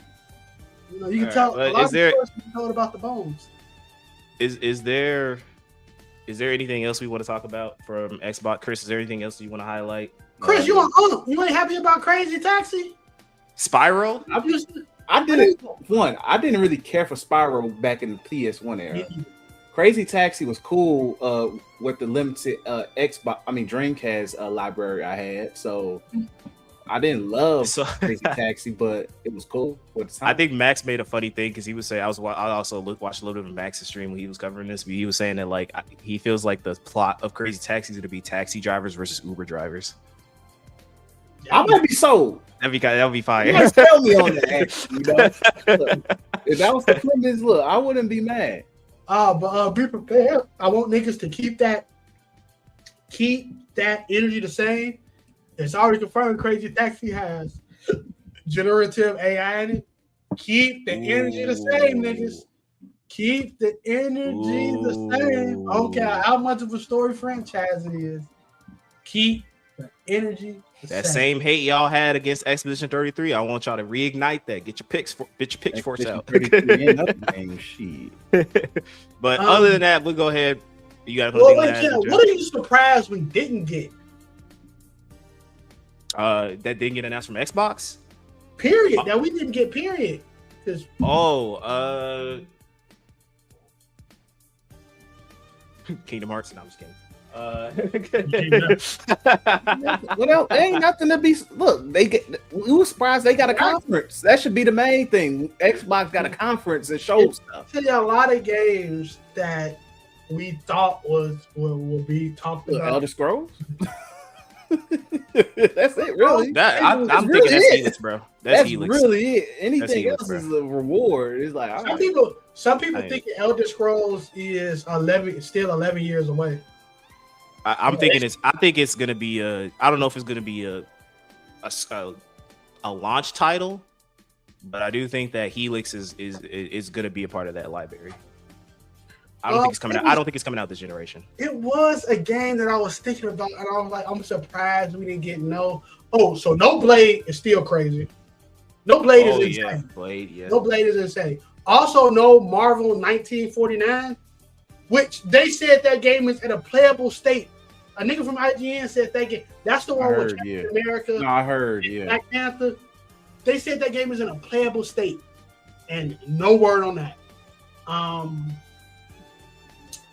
You can tell a lot of people know about the Bones. Is there anything else we want to talk about from Xbox? Chris, is there anything else you want to highlight? Chris, you ain't happy about Crazy Taxi? Spyro? I didn't really care for Spyro back in the PS1 era. Crazy Taxi was cool with the limited Dreamcast library I had. So I didn't love Crazy Taxi, but it was cool for the time. I think Max made a funny thing because he was saying I also watched a little bit of Max's stream when he was covering this. But he was saying that like he feels like the plot of Crazy Taxi is going to be taxi drivers versus Uber drivers. I might be sold. That'd be fire. You might tell me on that. Actually, look, if that was the premise, I wouldn't be mad. But be prepared. I want niggas to keep that energy the same. It's already confirmed Crazy Taxi has generative AI in it. Keep the energy the same, niggas. Keep the energy the same. I don't care how much of a story franchise it is. Keep the energy the same hate y'all had against Expedition 33. I want y'all to reignite that. Get your pitchforks out. But other than that, we'll go ahead. You got to what are you surprised we didn't get? That didn't get announced from Xbox. Period. That we didn't get. Period. Kingdom Hearts. No, I'm just kidding. Well, ain't nothing to be. Look, we were surprised they got a conference. That should be the main thing. Xbox got a conference and showed stuff. See, a lot of games that we thought would be talked about. Elder Scrolls. That's it, really. I'm thinking that's Helix, bro. That's Helix. Really it. Anything else is a reward. It's like some people think Elder Scrolls is still 11 years away. I think it's gonna be I don't know if it's gonna be a launch title, but I do think that Helix is gonna be a part of that library. I don't think it's coming out. I don't think it's coming out this generation. It was a game that I was thinking about, and I was like, I'm surprised we didn't get no. Oh, so No Blade is still crazy. No Blade is insane. Yeah, Blade, yeah. No Blade is insane. Also, no Marvel 1949, which they said that game is in a playable state. A nigga from IGN said that game. That's the one with Captain America. No, I heard, yeah. Black Panther. They said that game is in a playable state, and no word on that.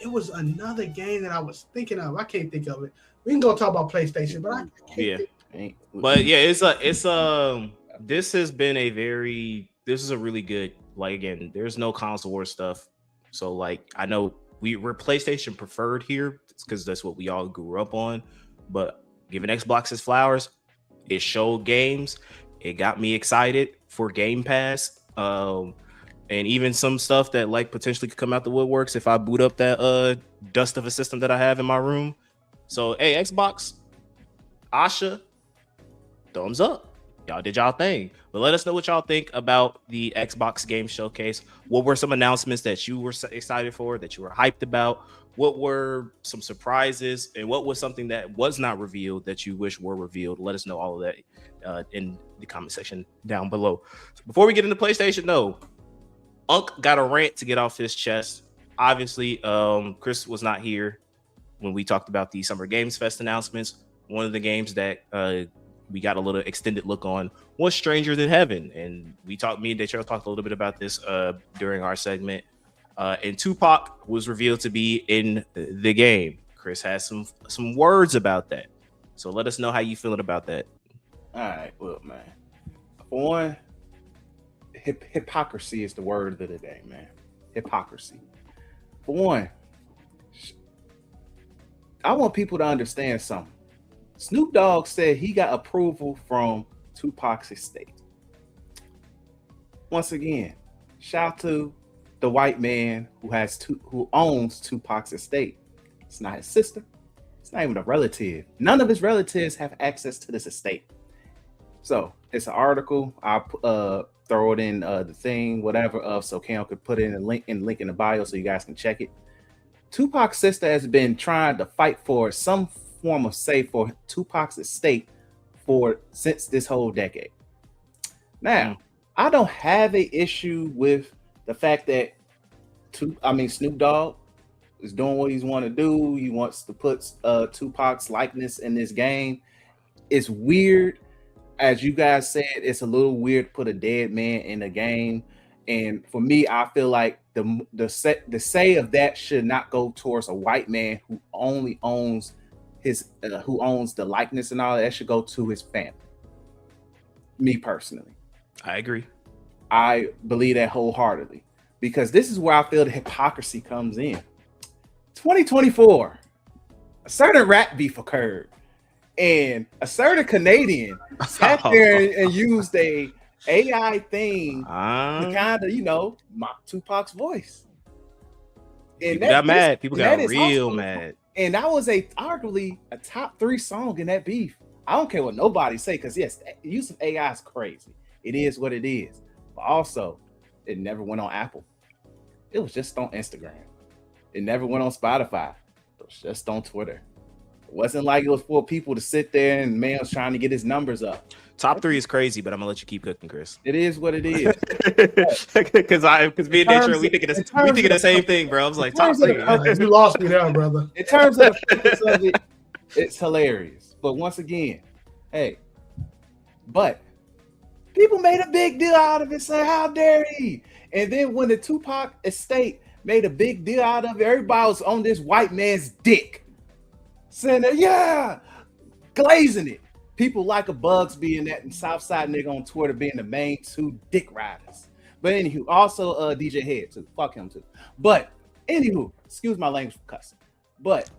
It was another game that I was thinking of. I can't think of it. We can go talk about PlayStation, but I can't think. But yeah, this has been this is a really good, like, again, there's no console war stuff. So like, I know we're PlayStation preferred here because that's what we all grew up on, but giving Xbox its flowers, it showed games. It got me excited for Game Pass. And even some stuff that like potentially could come out the woodworks if I boot up that dust of a system that I have in my room. So hey, Xbox, Asha, thumbs up. y'all did y'all thing. But let us know what y'all think about the Xbox Game Showcase. What were some announcements that you were excited for, that you were hyped about? What were some surprises, and what was something that was not revealed that you wish were revealed? Let us know all of that in the comment section down below. So before we get into PlayStation, though, Unc got a rant to get off his chest. Obviously, Chris was not here when we talked about the Summer Games Fest announcements. One of the games that we got a little extended look on was Stranger Than Heaven, and me and Detroit talked a little bit about this during our segment. And Tupac was revealed to be in the game. Chris has some words about that, so let us know how you feeling about that. All right, well, man. For one, hypocrisy is the word of the day, man. Hypocrisy. For one, I want people to understand something. Snoop Dogg said he got approval from Tupac's estate. Once again, shout out to the white man who owns Tupac's estate. It's not his sister. It's not even a relative. None of his relatives have access to this estate. So it's an article. I'll throw it in the thing, whatever, so Cam could put it in a link in the bio so you guys can check it. Tupac's sister has been trying to fight for some form of say for Tupac's estate since this whole decade. Now, I don't have an issue with the fact that Snoop Dogg is doing what he's want to do. He wants to put Tupac's likeness in this game. It's weird, as you guys said. It's a little weird to put a dead man in a game, and for me, I feel like the say of that should not go towards a white man who only owns who owns the likeness and all that. That should go to his family. Me personally, I agree. I believe that wholeheartedly, because this is where I feel the hypocrisy comes in. 2024, a certain rap beef occurred, and a certain Canadian sat there and used a AI thing to kind of, mock Tupac's voice. And people got mad. People got real mad. And that was arguably a top 3 song in that beef. I don't care what nobody say, because yes, the use of AI is crazy. It is what it is. But also, it never went on Apple. It was just on Instagram. It never went on Spotify. It was just on Twitter. It wasn't like it was for people to sit there and man was trying to get his numbers up. Top 3 is crazy, but I'm gonna let you keep cooking, Chris. It is what it is. Because me and Nature, we thinking the same thing, bro. I was like, top 3. You lost me there, brother. In terms of the purpose of it, it's hilarious. But once again, but people made a big deal out of it, saying, how dare he? And then when the Tupac estate made a big deal out of it, everybody was on this white man's dick, saying that, yeah, glazing it. People like a Bugs being that and Southside nigga on Twitter being the main 2 dick riders. But anywho, also DJ Head too. Fuck him too. But anywho, excuse my language for cussing. But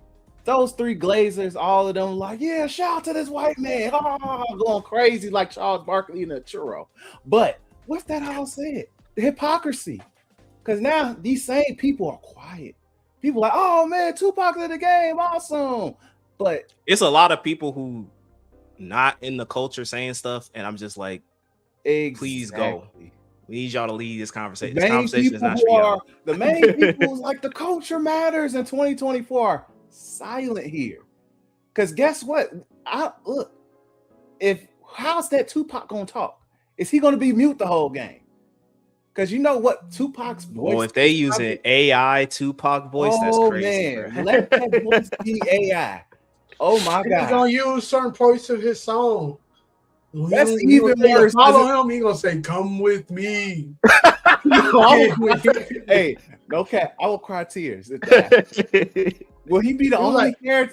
those 3 Glazers, all of them like, yeah, shout out to this white man. Going crazy like Charles Barkley in a churro. But what's that all said? The hypocrisy. Because now these same people are quiet. People like, oh man, Tupac's in the game, awesome. But it's a lot of people who not in the culture saying stuff, and I'm just like, please go. We need y'all to lead this conversation. This conversation is not for y'all. The main people like the culture matters in 2024 silent here. Because guess what? How's that Tupac gonna talk? Is he gonna be mute the whole game? Because you know what Tupac's voice. Well, if they use an AI Tupac voice, that's crazy. Man. Let that voice be AI. Oh my God! He's gonna use certain parts of his song. That's even worse. Follow him. He's gonna say, "Come with me." Hey, no cap. I will cry tears. Will he be the only character?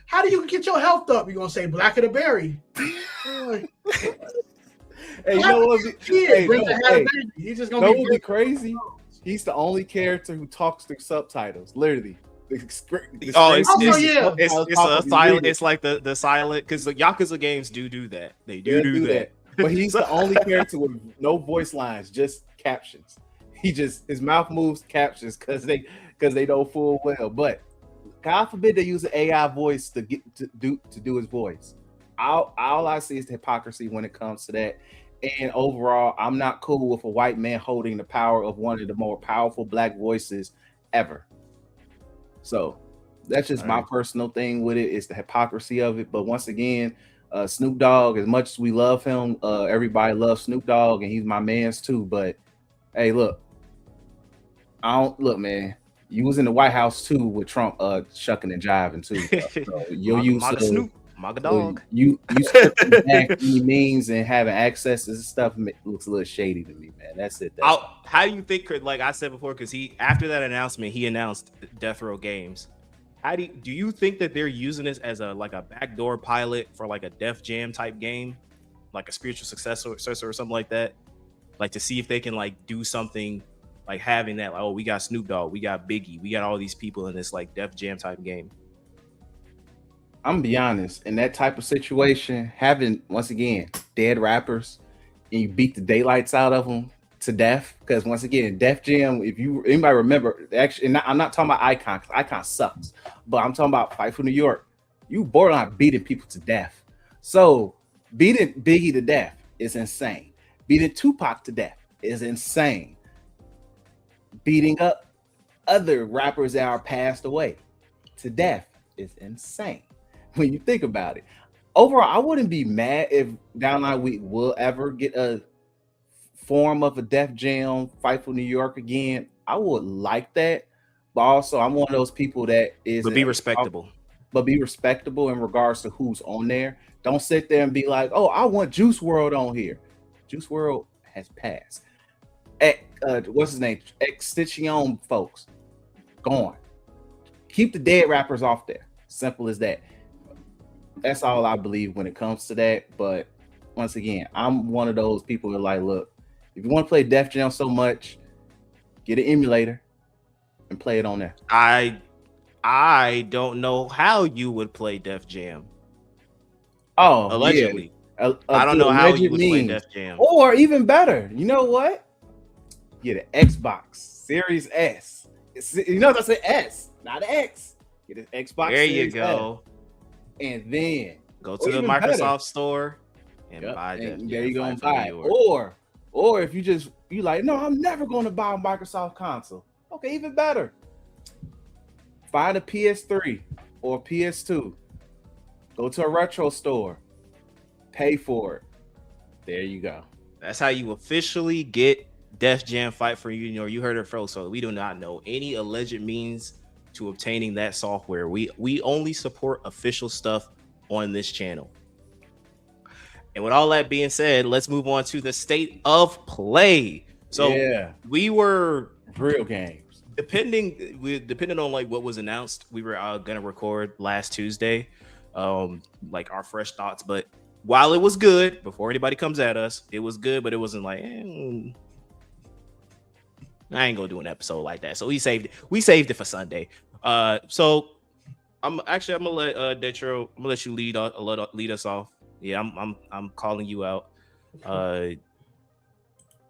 How do you get your health up? You gonna say Black of the Berry? Hey, you know what? He's just gonna be crazy. He's the only character who talks through subtitles. Literally. It's a silent. It's like the silent, because the Yakuza games do that. They do that. But he's the only character with no voice lines, just captions. His mouth moves captions because they know full well. But God forbid they use an AI voice to do his voice. all I see is the hypocrisy when it comes to that. And overall, I'm not cool with a white man holding the power of one of the more powerful black voices ever. So that's just my personal thing with it. It's the hypocrisy of it. But once again, Snoop Dogg, as much as we love him, everybody loves Snoop Dogg, and he's my man's too. But hey, look, man. You was in the White House too with Trump shucking and jiving too. So you'll use Snoop. Maga dog. You stripping back any means and having access to this stuff looks a little shady to me, man. That's it. How do you think? Like I said before, because after that announcement, he announced Death Row Games. How do you think that they're using this as a backdoor pilot for like a Def Jam type game, like a spiritual successor or something like that, like to see if they can like do something like having that, like, oh, we got Snoop Dogg, we got Biggie, we got all these people in this like Def Jam type game. I'm gonna be honest, in that type of situation, having once again dead rappers and you beat the daylights out of them to death, because once again, Def Jam, if anybody remember, actually, I'm not talking about Icon, because Icon sucks, but I'm talking about Fight for New York. You borderline beating people to death. So beating Biggie to death is insane. Beating Tupac to death is insane. Beating up other rappers that are passed away to death is insane. When you think about it, overall, I wouldn't be mad if down the line we will ever get a form of a Def Jam Fight for New York again. I would like that, but also I'm one of those people that is But be respectable in regards to who's on there. Don't sit there and be like, oh, I want Juice WRLD on here. Juice WRLD has passed. What's his name? Extinction folks, gone. Keep the dead rappers off there. Simple as that. That's all I believe when it comes to that. But once again, I'm one of those people that like, look, if you want to play Def Jam so much, get an emulator and play it on there. I don't know how you would play Def Jam. Oh, allegedly. Yeah. I don't know how you would play Def Jam. Or even better, you know what? Get an Xbox Series S. You know, that's an S, not an X. Get an Xbox there Series you go. S. And then go to the Microsoft store and buy Def Jam. There you go and buy it. Or if you like, no, I'm never going to buy a Microsoft console. Okay, even better. Find a PS3 or PS2. Go to a retro store. Pay for it. There you go. That's how you officially get Def Jam Fight for You. You heard it first. So we do not know any alleged means to obtaining that software. We only support official stuff on this channel. And with all that being said, let's move on to the state of play. So we were real games. Depending on like what was announced, we were gonna record last Tuesday, like our fresh thoughts. But while it was good, before anybody comes at us, it was good, but it wasn't like I ain't gonna do an episode like that. So we saved it for Sunday. So I'm gonna let Detro, I'm gonna let you lead us off. Yeah, I'm calling you out.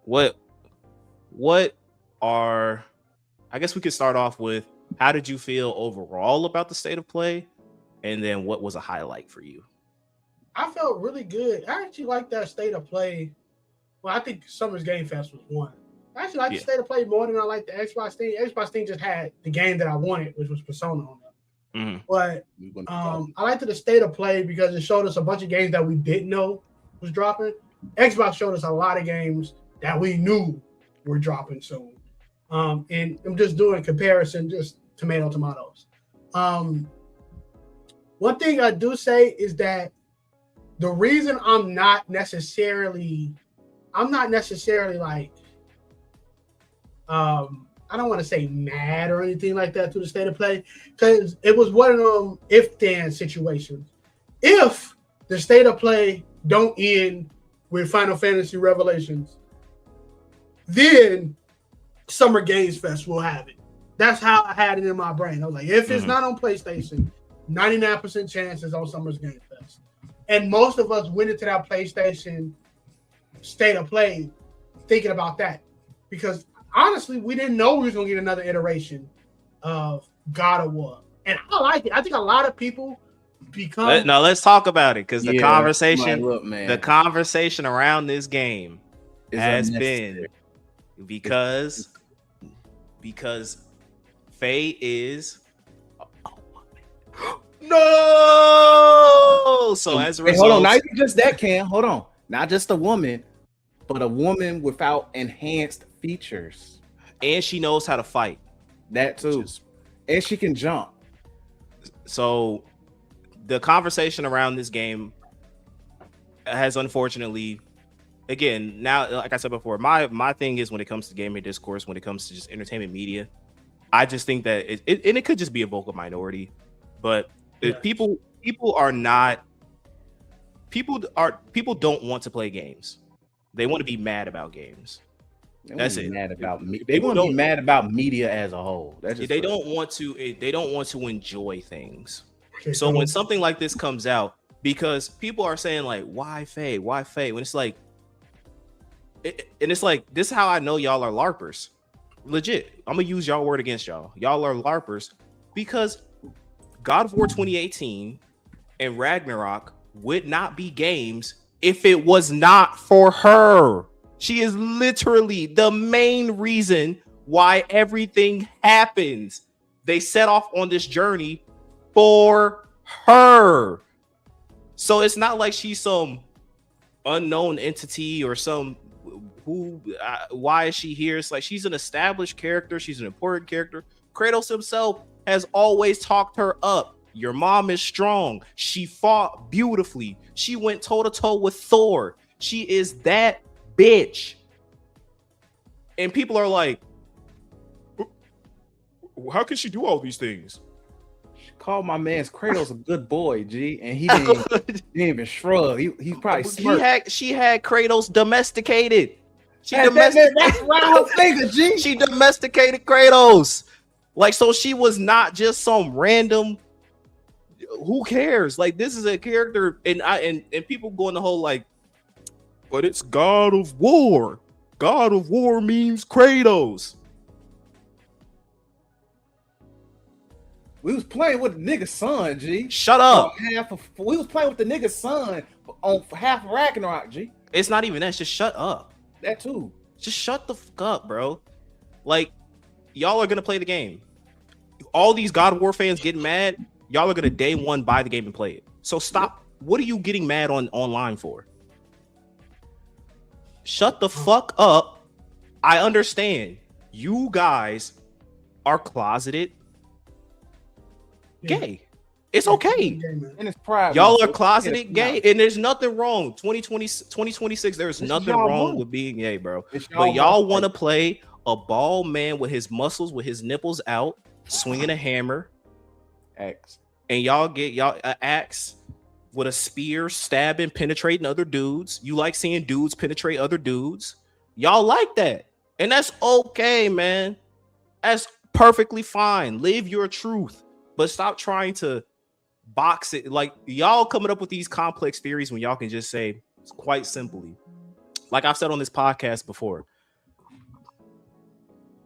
What are, I guess we could start off with, how did you feel overall about the state of play, and then what was a highlight for you? I felt really good. I actually like that state of play. Well, I think Summer's Game Fest was one. I actually like the state of play more than I like the Xbox thing. Xbox thing just had the game that I wanted, which was Persona on there. Mm-hmm. But I liked the state of play because it showed us a bunch of games that we didn't know was dropping. Xbox showed us a lot of games that we knew were dropping soon. And I'm just doing comparison, just tomatoes. One thing I do say is that the reason I'm not necessarily like, I don't want to say mad or anything like that to the state of play, because it was one of them if-then situations. If the state of play don't end with Final Fantasy Revelations, then Summer Games Fest will have it. That's how I had it in my brain. I was like, if it's not on PlayStation, 99% chance it's on Summer's Game Fest. And most of us went into that PlayStation state of play thinking about that, because honestly, we didn't know we was going to get another iteration of God of War. And I like it. I think a lot of people Because Now let's talk about it, because the conversation, look, man, the conversation around this game has been because Faye is no. So as a result, hold on, not even just that, Cam. Hold on, not just a woman, but a woman without enhanced features, and she knows how to fight. That too, and she can jump. So the conversation around this game has unfortunately, again, now, like I said before, my thing is when it comes to gaming discourse, when it comes to just entertainment media, I just think that it could just be a vocal minority, but people don't want to play games. They want to be mad about games. That's it. Mad about me. They want to be mad about media as a whole. They don't want to enjoy things. So when something like this comes out, because people are saying like, why Faye? Why Faye? When it's like, and it's like, this is how I know y'all are LARPers. Legit. I'm gonna use y'all word against y'all. Y'all are LARPers because God of War 2018 and Ragnarok would not be games if it was not for her. She is literally the main reason why everything happens. They set off on this journey for her. So it's not like she's some unknown entity or some why is she here? It's like she's an established character. She's an important character. Kratos himself has always talked her up. Your mom is strong. She fought beautifully. She went toe to toe with Thor. She is that bitch. And people are like, how can she do all these things? She called my man's Kratos a good boy, G, and he didn't even shrug. He probably smirked. She had Kratos domesticated. That's around her finger, G. She domesticated Kratos. Like, so she was not just some random. Who cares? Like, this is a character, and people go in the whole like, but it's God of War. God of War means Kratos. We was playing with the nigga's son, G. Shut up. We was playing with the nigga's son on half of Ragnarok, G. It's not even that. Just shut up. That too. Just shut the fuck up, bro. Like, y'all are gonna play the game. All these God of War fans getting mad. Y'all are gonna day one buy the game and play it. So stop. What are you getting mad online for? Shut the fuck up. I understand. You guys are closeted gay. It's okay. And it's private. Y'all are closeted gay, and there's nothing wrong. 2026, there's nothing wrong with being gay, bro. But y'all want to play a bald man with his muscles, with his nipples out, swinging a hammer, and y'all get an axe with a spear, stabbing, penetrating other dudes. You like seeing dudes penetrate other dudes. Y'all like that, and that's okay, man. That's perfectly fine. Live your truth, but stop trying to box it. Like, y'all coming up with these complex theories when y'all can just say quite simply, like I've said on this podcast before,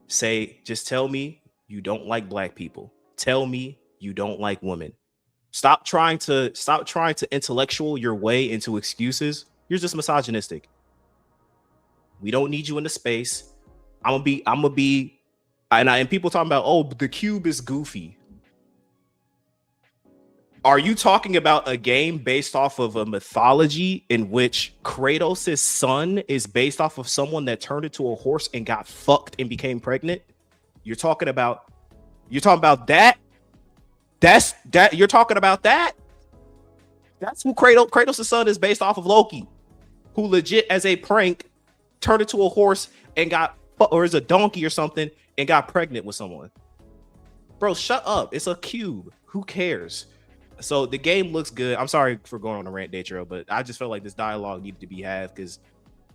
just tell me you don't like black people. Tell me you don't like women. Stop trying to intellectual your way into excuses. You're just misogynistic. We don't need you in the space. I'm gonna be and people talking about, oh, the cube is goofy. Are you talking about a game based off of a mythology in which Kratos' son is based off of someone that turned into a horse and got fucked and became pregnant? You're talking about that? You're talking about that? That's who Kratos' son is based off of. Loki, who legit as a prank turned into a horse and got, or is a donkey or something, and got pregnant with someone. Bro, shut up. It's a cube. Who cares? So the game looks good. I'm sorry for going on a rant, Datro, but I just felt like this dialogue needed to be had because,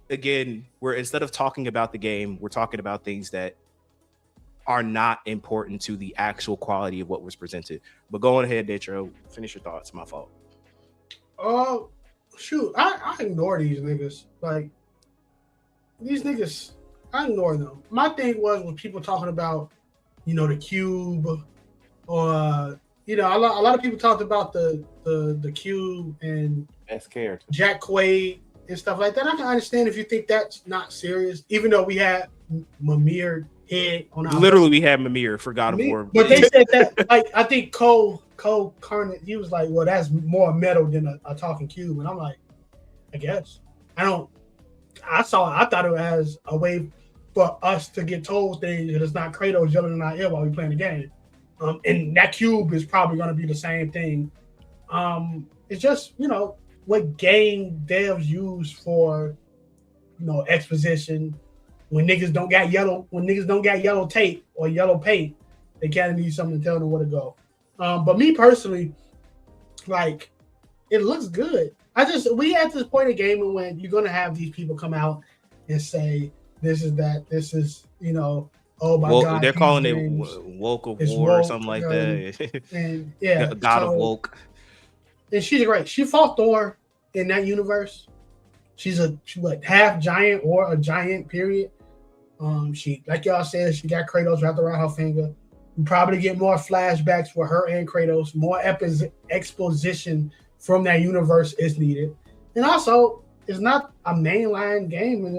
again, instead of talking about the game, we're talking about things that are not important to the actual quality of what was presented. But go on ahead, Datro. Finish your thoughts. My fault. Shoot, I ignore these niggas. Like, these niggas, I ignore them. My thing was when people talking about, the cube, or you know, a lot of people talked about the Cube and Best character. Jack Quaid and stuff like that. I can understand if you think that's not serious, even though we had Mimir head on our Literally, we had Mimir for God of War. But they said that, like, I think Cole Carnett, he was like, well, that's more metal than a talking cube. And I'm like, I guess. I thought it was a way for us to get told things that it's not Kratos yelling in our ear while we playing the game. And that cube is probably going to be the same thing. It's just, you know, what game devs use for, you know, exposition. When niggas don't got yellow tape or yellow paint, they kind of need something to tell them where to go. But me personally, like, it looks good. We at this point in gaming when you're gonna have these people come out and say this is, you know, oh my god, they're calling it woke of war or something like that. And yeah, God of woke. And she's great. She fought Thor in that universe. She's half giant or a giant, period. She, like y'all said, she got Kratos wrapped around her finger. We probably get more flashbacks for her and Kratos. More exposition from that universe is needed. And also, it's not a mainline game in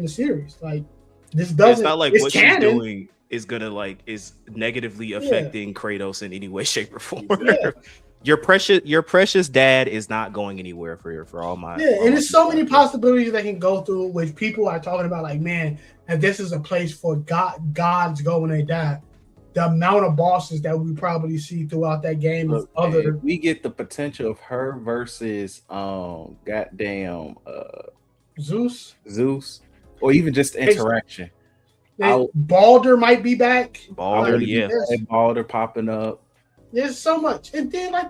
the series. Like, this doesn't. It's not like what canon. she's doing is gonna is negatively affecting Kratos in any way, shape, or form. Yeah. Your precious dad is not going anywhere for all my. Yeah, and there's so many possibilities that can go through, which people are talking about. Like, man, if this is a place for gods go when they die, the amount of bosses that we probably see throughout that game is other. Man, we get the potential of her versus Zeus, or even just interaction. Baldur might be back. Baldur, yeah, Baldur popping up. There's so much, and then like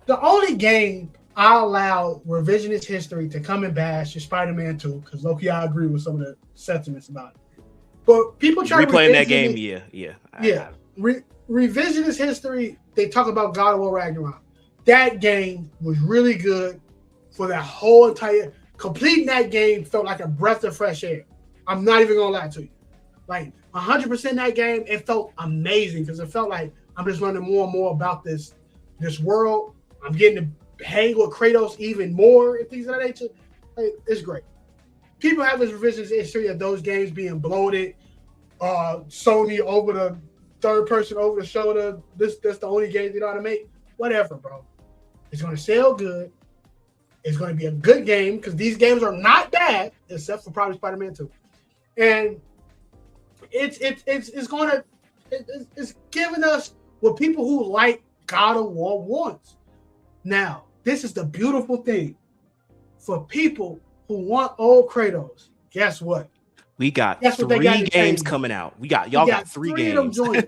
the only game I allow revisionist history to come and bash is Spider-Man 2, because low-key I agree with some of the sentiments about it. But people try replaying that game, yeah. Revisionist history. They talk about God of War Ragnarok. That game was really good for that whole entire. Completing that game felt like a breath of fresh air. I'm not even gonna lie to you. Like 100% that game, it felt amazing because it felt like I'm just learning more and more about this world. I'm getting to hang with Kratos even more and things of that nature. Like, it's great. People have this revisionist history of those games being bloated. Sony over the third person over the shoulder. That's the only game they know how to make. Whatever, bro. It's gonna sell good. It's gonna be a good game because these games are not bad, except for probably Spider-Man 2. And it's giving us what people who like God of War wants. Now, this is the beautiful thing for people who want old Kratos. Guess what? We got 3 games coming out. Y'all got 3 games. 3 of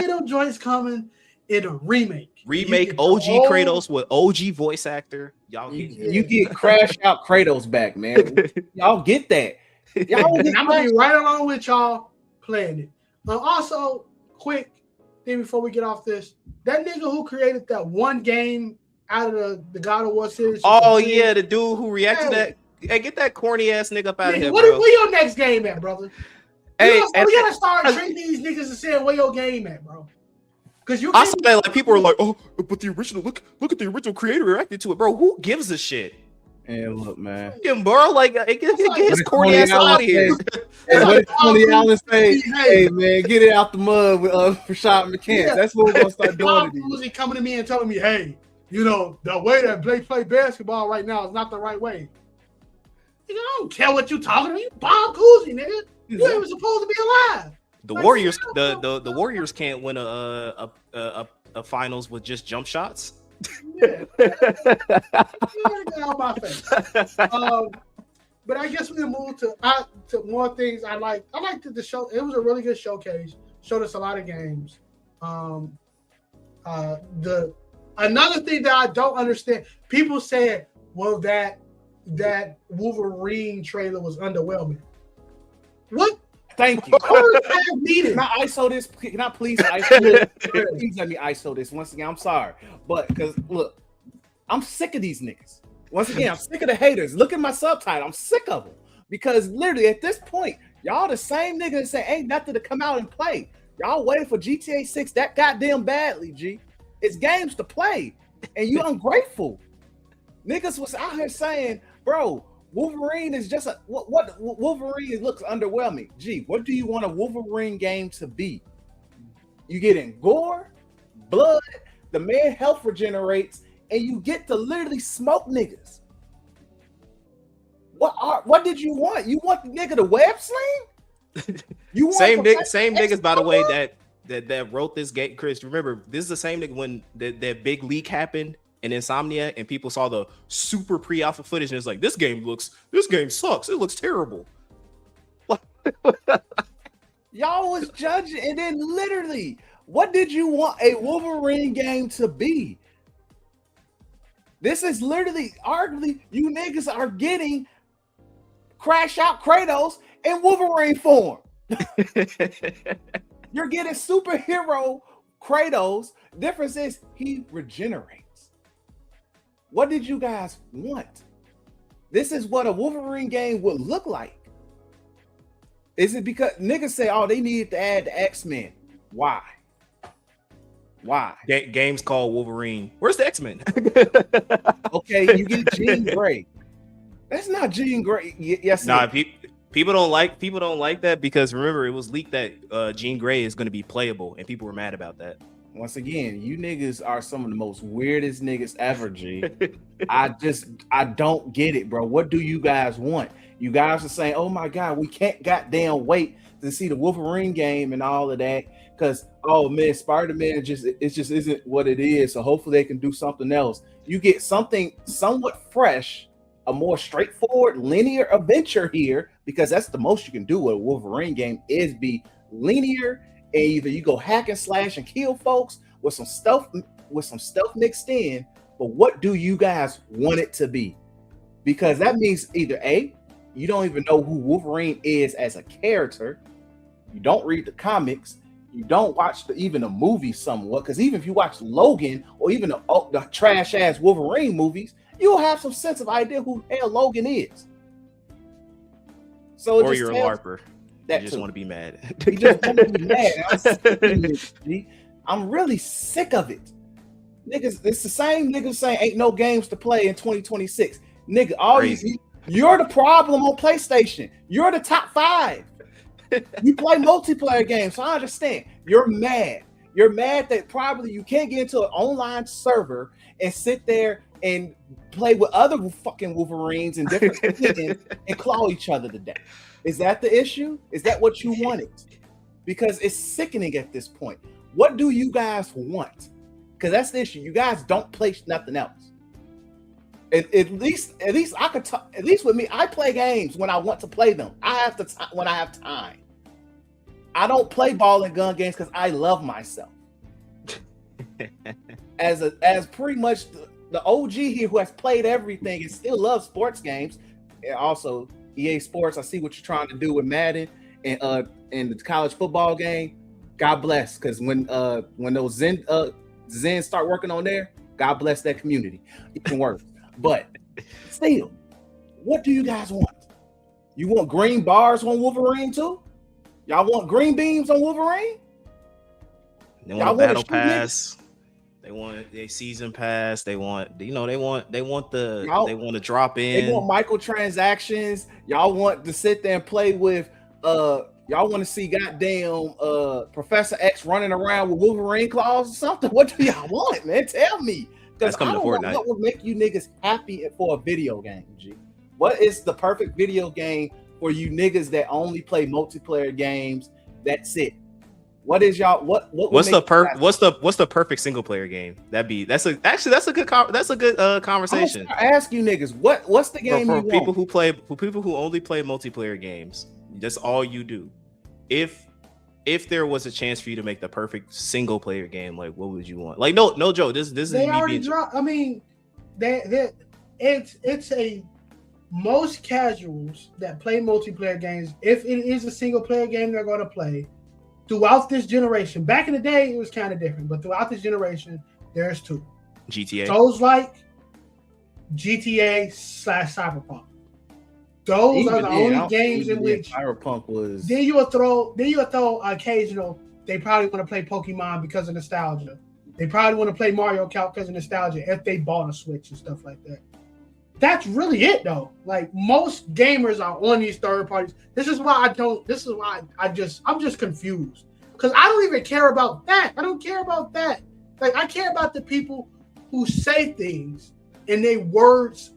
them joints coming in a remake. OG Kratos with OG voice actor. Y'all you get Crash Out Kratos back, man. Y'all get that. And I'm gonna be right along with y'all playing it. Also, quick thing before we get off this, that nigga who created that one game out of the God of War series. Oh yeah, the dude who reacted to that. Hey, get that corny ass nigga up out of here, bro. Where your next game at, brother? We gotta start treating these niggas and saying where your game at, bro. Because I saw that like people are like, oh, but the original look at the original creator reacted to it, bro. Who gives a shit? And look, man, bro, like get his corny ass out of here. What did Tony Allen say? Hey man, get it out the mud with Rashad McCants. Yeah. That's what we're gonna start doing. Uzi coming to me and telling me, hey, you know, the way that Blake play basketball right now is not the right way. Nigga, I don't care what you talking about. You Bob Cousy, nigga. You ain't even supposed to be alive. The Warriors, the Warriors can't win a finals with just jump shots. Yeah. My face. But I guess we'll move to more things I like. I liked the show. It was a really good showcase. Showed us a lot of games. Another thing that I don't understand, people said, well, that Wolverine trailer was underwhelming. What? Thank you. Can I ISO this? Can I please ISO this? Please let me ISO this once again. I'm sorry, but because look, I'm sick of these niggas. Once again, I'm sick of the haters. Look at my subtitle. I'm sick of them because literally at this point, y'all the same niggas that say ain't nothing to come out and play. Y'all waiting for GTA 6 that goddamn badly, G. It's games to play, and you ungrateful. Niggas was out here saying, bro, Wolverine is just what Wolverine looks underwhelming. Gee, what do you want a Wolverine game to be? You getting gore, blood, the man health regenerates, and you get to literally smoke niggas. What did you want? You want the nigga to web sling? You want same niggas, by the way, that wrote this game. Chris, remember, this is the same nigga when that big leak happened in Insomnia, and people saw the super pre-alpha footage, and it's like, this game sucks. It looks terrible. Y'all was judging, and then literally, what did you want a Wolverine game to be? This is literally, arguably, you niggas are getting Crash Out Kratos in Wolverine form. You're getting superhero Kratos. Difference is he regenerates. What did you guys want? This is what a Wolverine game would look like. Is it because niggas say, oh, they needed to add the X-Men? Why? Games called Wolverine. Where's the X-Men? Okay, you get Jean Grey. That's not Jean Grey. Yes. Nah, people don't like that because remember, it was leaked that Jean Grey is going to be playable, and people were mad about that. Once again, you niggas are some of the most weirdest niggas ever, G. I don't get it, bro. What do you guys want? You guys are saying, oh my God, we can't goddamn wait to see the Wolverine game and all of that. Because, oh man, Spider-Man just isn't what it is. So hopefully they can do something else. You get something somewhat fresh, a more straightforward linear adventure here, because that's the most you can do with a Wolverine game is be linear. And either you go hack and slash and kill folks with some stuff mixed in. But what do you guys want it to be? Because that means either A, you don't even know who Wolverine is as a character. You don't read the comics. You don't watch even a movie somewhat. Because even if you watch Logan or even the trash ass Wolverine movies, you'll have some sense of idea who hell Logan is. So or you're a LARPer. You just want to be mad. You just want to be mad. I'm really sick of it. Niggas, it's the same niggas saying ain't no games to play in 2026. Nigga, you're the problem on PlayStation. You're the top 5. You play multiplayer games, so I understand. You're mad. You're mad that probably you can't get into an online server and sit there and play with other fucking Wolverines and different and claw each other to death. Is that the issue? Is that what you wanted? Because it's sickening at this point. What do you guys want? Because that's the issue. You guys don't play nothing else. At least I could talk. At least with me, I play games when I want to play them. I have to when I have time. I don't play ball and gun games because I love myself. As pretty much the OG here who has played everything and still loves sports games, and also EA Sports. I see what you're trying to do with Madden and the college football game. God bless, because when those Zen start working on there, God bless that community. It can work. But still, what do you guys want? You want green bars on Wolverine too? Y'all want green beams on Wolverine? They want a battle pass. They want a season pass. They want to drop in. They want microtransactions. Y'all want to sit there and play with y'all want to see goddamn Professor X running around with Wolverine claws or something? What do y'all want, man? Tell me. That's coming to Fortnite. What would make you niggas happy for a video game, G? What is the perfect video game for you niggas that only play multiplayer games? That's it. What is y'all? What's the perfect single player game? That's a good conversation. I ask you niggas, what's the game for people who only play multiplayer games? That's all you do. If there was a chance for you to make the perfect single player game, like what would you want? Like no Joe, this is they already dropped. I mean, it's a most casuals that play multiplayer games. If it is a single player game, they're going to play throughout this generation. Back in the day, it was kind of different, but throughout this generation, there's 2 GTA. Those like GTA/Cyberpunk. Those are the only games in which Cyberpunk was. Then you will throw occasional they probably want to play Pokemon because of nostalgia. They probably want to play Mario Kart because of nostalgia if they bought a Switch and stuff like that. That's really it, though. Like, most gamers are on these third parties. This is why I'm just confused. Because I don't even care about that. I don't care about that. Like, I care about the people who say things and the words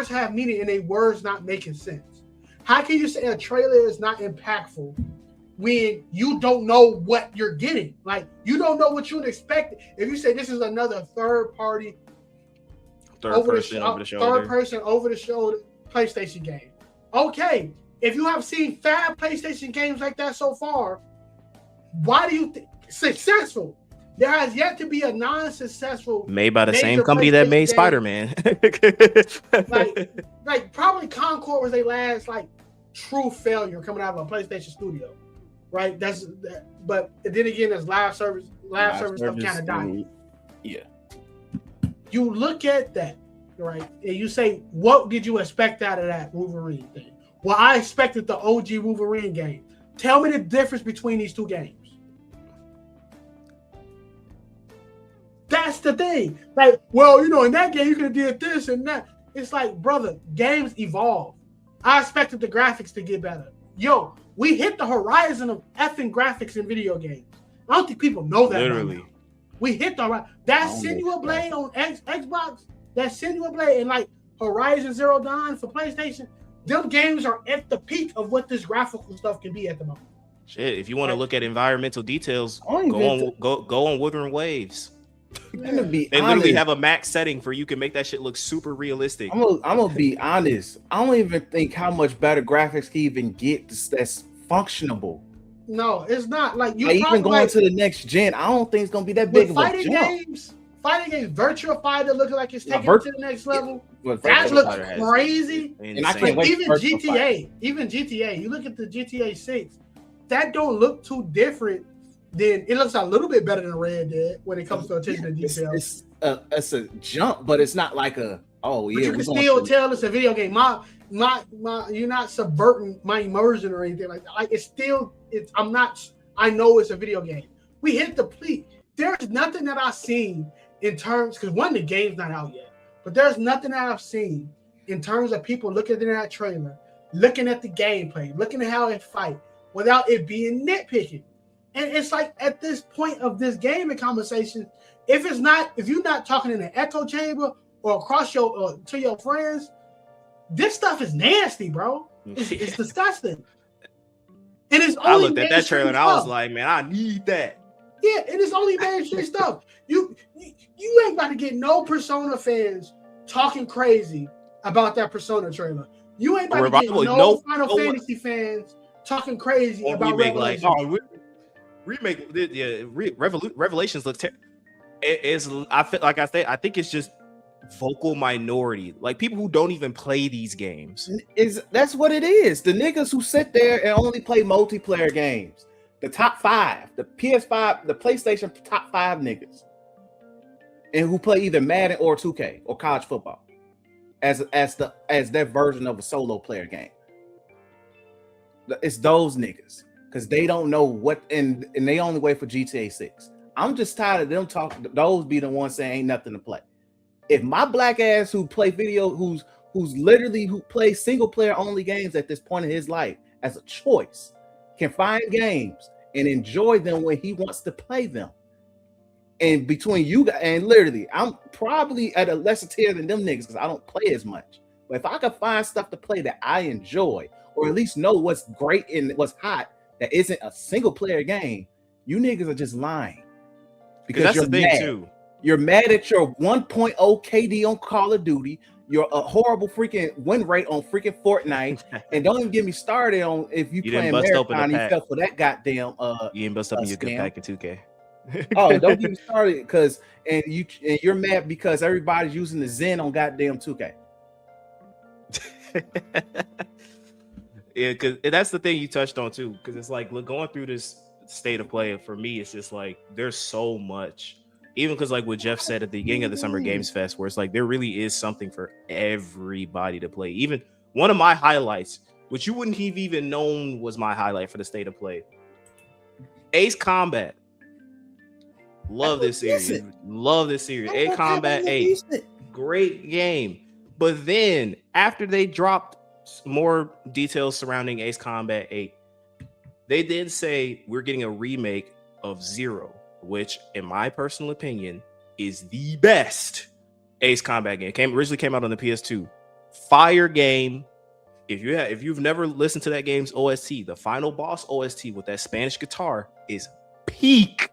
have meaning and they words not making sense. How can you say a trailer is not impactful when you don't know what you're getting? Like, you don't know what you would expect. If you say this is another third party, third person over the shoulder PlayStation game. Okay, if you have seen 5 PlayStation games like that so far, why do you think successful? There has yet to be a non-successful made by the same company that made Spider-Man. like probably Concord was their last like true failure coming out of a PlayStation studio, right? But then again, there's live service stuff kind of dying. Yeah. You look at that, right, and you say, what did you expect out of that Wolverine thing? Well, I expected the OG Wolverine game. Tell me the difference between these two games. That's the thing. Like, well, in that game, you could have did this and that. It's like, brother, games evolve. I expected the graphics to get better. Yo, we hit the horizon of effing graphics in video games. I don't think people know that. Literally. Right now. We hit the horizon. That Senua Blade on Xbox, that Senua Blade and like Horizon Zero Dawn for PlayStation, them games are at the peak of what this graphical stuff can be at the moment. Shit, if you want to look at environmental details, go on Wuthering Waves. They literally have a max setting for you can make that shit look super realistic. I'm gonna be honest. I don't even think how much better graphics can even get that's functionable. No, it's not. Like you even going to the next gen, I don't think it's gonna be that big of a jump. Fighting games, Virtua Fighter looking like it's taking it to the next level. That looks crazy. And I can't wait. Even GTA, you look at the GTA 6, that don't look too different. Then it looks a little bit better than Red Dead when it comes to attention to detail. It's a jump, but it's not like a But you can still tell it's a video game. You're not subverting my immersion or anything like that. Like I know it's a video game. We hit the peak. There's nothing that I've seen in terms, because the game's not out yet, but there's nothing that I've seen in terms of people looking at that trailer, looking at the gameplay, looking at how it fight, without it being nitpicking. And it's like at this point of this gaming conversation, if you're not talking in an echo chamber or across to your friends, this stuff is nasty, bro. It's disgusting. And it's I looked at that trailer and I was like, man, I need that. Yeah, and it's only mainstream stuff. You ain't about to get no Persona fans talking crazy about that Persona trailer. You ain't about to get no Final Fantasy fans talking crazy about Revelations. Revelations looks terrible. I think it's just vocal minority, like people who don't even play these games. That's what it is. The niggas who sit there and only play multiplayer games. The top 5, the PS5, the PlayStation top 5 niggas, and who play either Madden or 2K or college football as their version of a solo player game. It's those niggas because they don't know what, and they only wait for GTA 6. I'm just tired of them talking. Those be the ones saying ain't nothing to play. If my black ass who play who plays single player only games at this point in his life as a choice can find games and enjoy them when he wants to play them. And between you guys, and literally, I'm probably at a lesser tier than them niggas because I don't play as much. But if I can find stuff to play that I enjoy, or at least know what's great and what's hot that isn't a single player game, you niggas are just lying. Because that's you're the thing mad. Too. You're mad at your 1.0 KD on Call of Duty. You're a horrible freaking win rate on freaking Fortnite, and don't even get me started on if you playing Marathon. You fell for that goddamn. You didn't bust open your good pack in 2K. Oh, don't get me started because you're mad because everybody's using the Zen on goddamn 2K. Yeah, because that's the thing you touched on too. Because it's like, look, going through this state of play for me, it's just like there's so much. Even because like what Jeff said at the beginning of the Summer Games Fest, where it's like there really is something for everybody to play. Even one of my highlights, which you wouldn't have even known was my highlight for the state of play, Ace Combat. Love this series. Love this series. Ace Combat 8. Great game. But then after they dropped more details surrounding Ace Combat 8, they did say we're getting a remake of Zero, which in my personal opinion is the best Ace Combat game. Originally came out on the PS2. Fire game. If you've never listened to that game's OST, the final boss OST with that Spanish guitar is peak.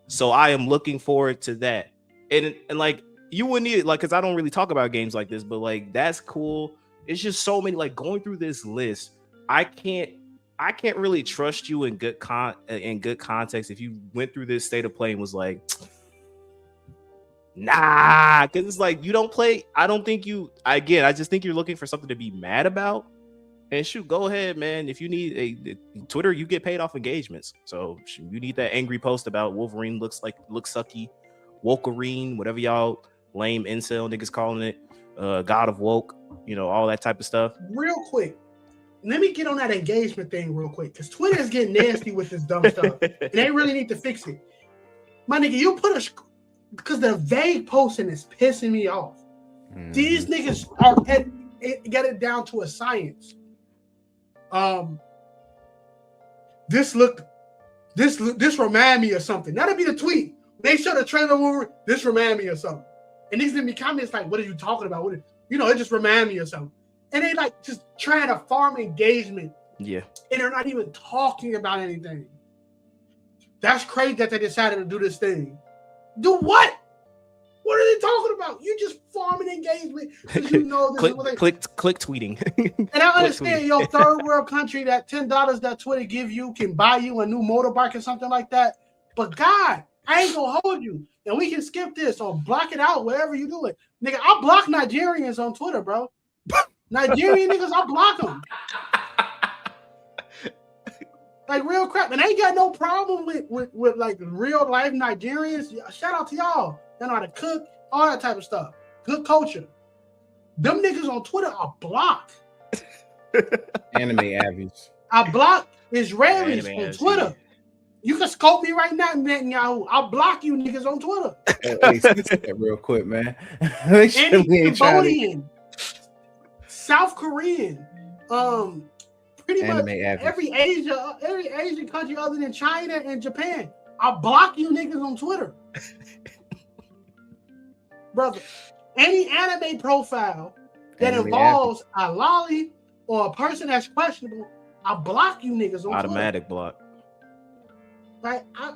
So I am looking forward to that. And like, you wouldn't need it, like, because I don't really talk about games like this, but like, that's cool. It's just so many, like, going through this list, I can't really trust you in good context if you went through this state of play and was like, nah, because it's like, you don't play. I just think you're looking for something to be mad about. And shoot, go ahead, man. If you need a Twitter, you get paid off engagements. So you need that angry post about Wolverine looks sucky, Wolverine, whatever y'all lame incel niggas calling it, God of Woke, all that type of stuff. Real quick, let me get on that engagement thing real quick, because Twitter is getting nasty with this dumb stuff, and they really need to fix it. My nigga, you put because the vague posting is pissing me off. These niggas get it down to a science. This remind me of something. That'll be the tweet. They show the trailer over. This remind me of something. And these gonna be comments like, "What are you talking about? It just remind me of something." And they like just trying to farm engagement. Yeah. And they're not even talking about anything. That's crazy that they decided to do this thing. Do what? What are they talking about? You just farming engagement because this is what they click tweeting. And I understand your third world country that $10 that Twitter give you can buy you a new motorbike or something like that. But God, I ain't gonna hold you. And we can skip this or block it out, whatever you do it. Nigga, I block Nigerians on Twitter, bro. Nigerian niggas, I block them. Like real crap. And I ain't got no problem with like real life Nigerians. Shout out to y'all. They know how to cook, all that type of stuff. Good culture. Them niggas on Twitter are blocked. Anime average. I block Israelis on Twitter. You can scope me right now, Netanyahu. I'll block you niggas on Twitter. Hey, say that real quick, man. Make sure we ain't Cambodian, South Korean, pretty Anime much average. every Asian country other than China and Japan. I'll block you niggas on Twitter. Brother, any anime profile that involves a lolly or a person that's questionable, I block you niggas on automatic Twitter. Block. Right? I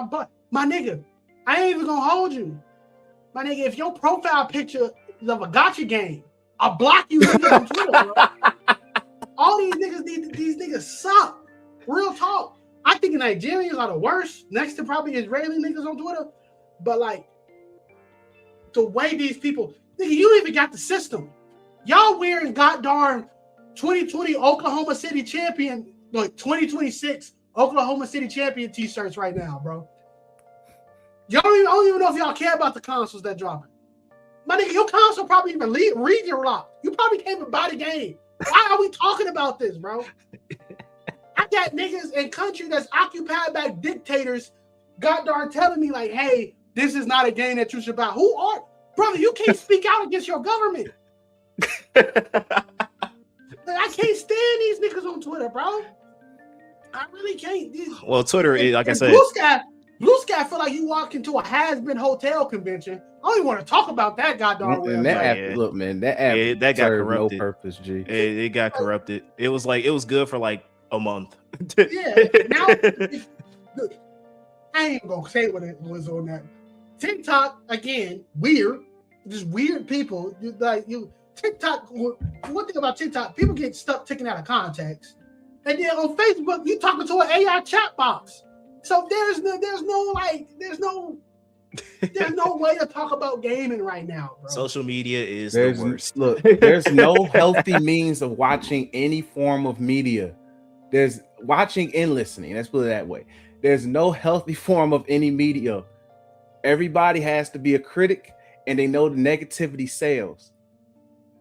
block. My nigga, I ain't even gonna hold you. My nigga, if your profile picture is of a gotcha game, I block you niggas on Twitter, bro. All these niggas suck. Real talk. I think Nigerians are the worst, next to probably Israeli niggas on Twitter. But like, the way these people, nigga, you even got the system. Y'all wearing goddamn 2020 Oklahoma City champion, like 2026 Oklahoma City champion t-shirts right now, bro. Y'all don't even know if y'all care about the consoles that dropping. My nigga, your console probably even read your lock. You probably can't even buy the game. Why are we talking about this, bro? I got niggas in country that's occupied by dictators goddamn telling me like, hey, this is not a game that you should buy. Who are, brother? You can't speak out against your government. I can't stand these niggas on Twitter, bro. I really can't. Well, Twitter, like I said, Blue Sky feel like you walk into a has-been hotel convention. I don't even want to talk about that goddamn. Look, man, that app that got corrupted. No purpose, G. It got corrupted. It was good for like a month. Yeah. Now, I ain't even gonna say what it was on that. TikTok again, weird, just weird people. TikTok. One thing about TikTok, people get stuck taken out of context, and then on Facebook, you talking to an AI chat box. So there's no way to talk about gaming right now, bro. Social media is the worst. Look, there's no healthy means of watching any form of media. There's watching and listening. Let's put it that way. There's no healthy form of any media. Everybody has to be a critic, and they know the negativity sells.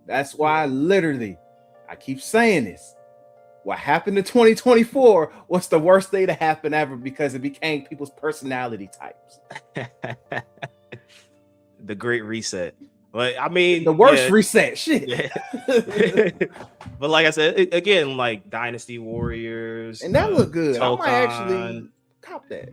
That's why literally, I keep saying this. what happened in 2024 was the worst day to happen ever because it became people's personality types. The great reset. But I mean, the worst reset. Shit. Yeah. But like I said, again, like Dynasty Warriors, and that looked good. Tokan, I might actually cop that.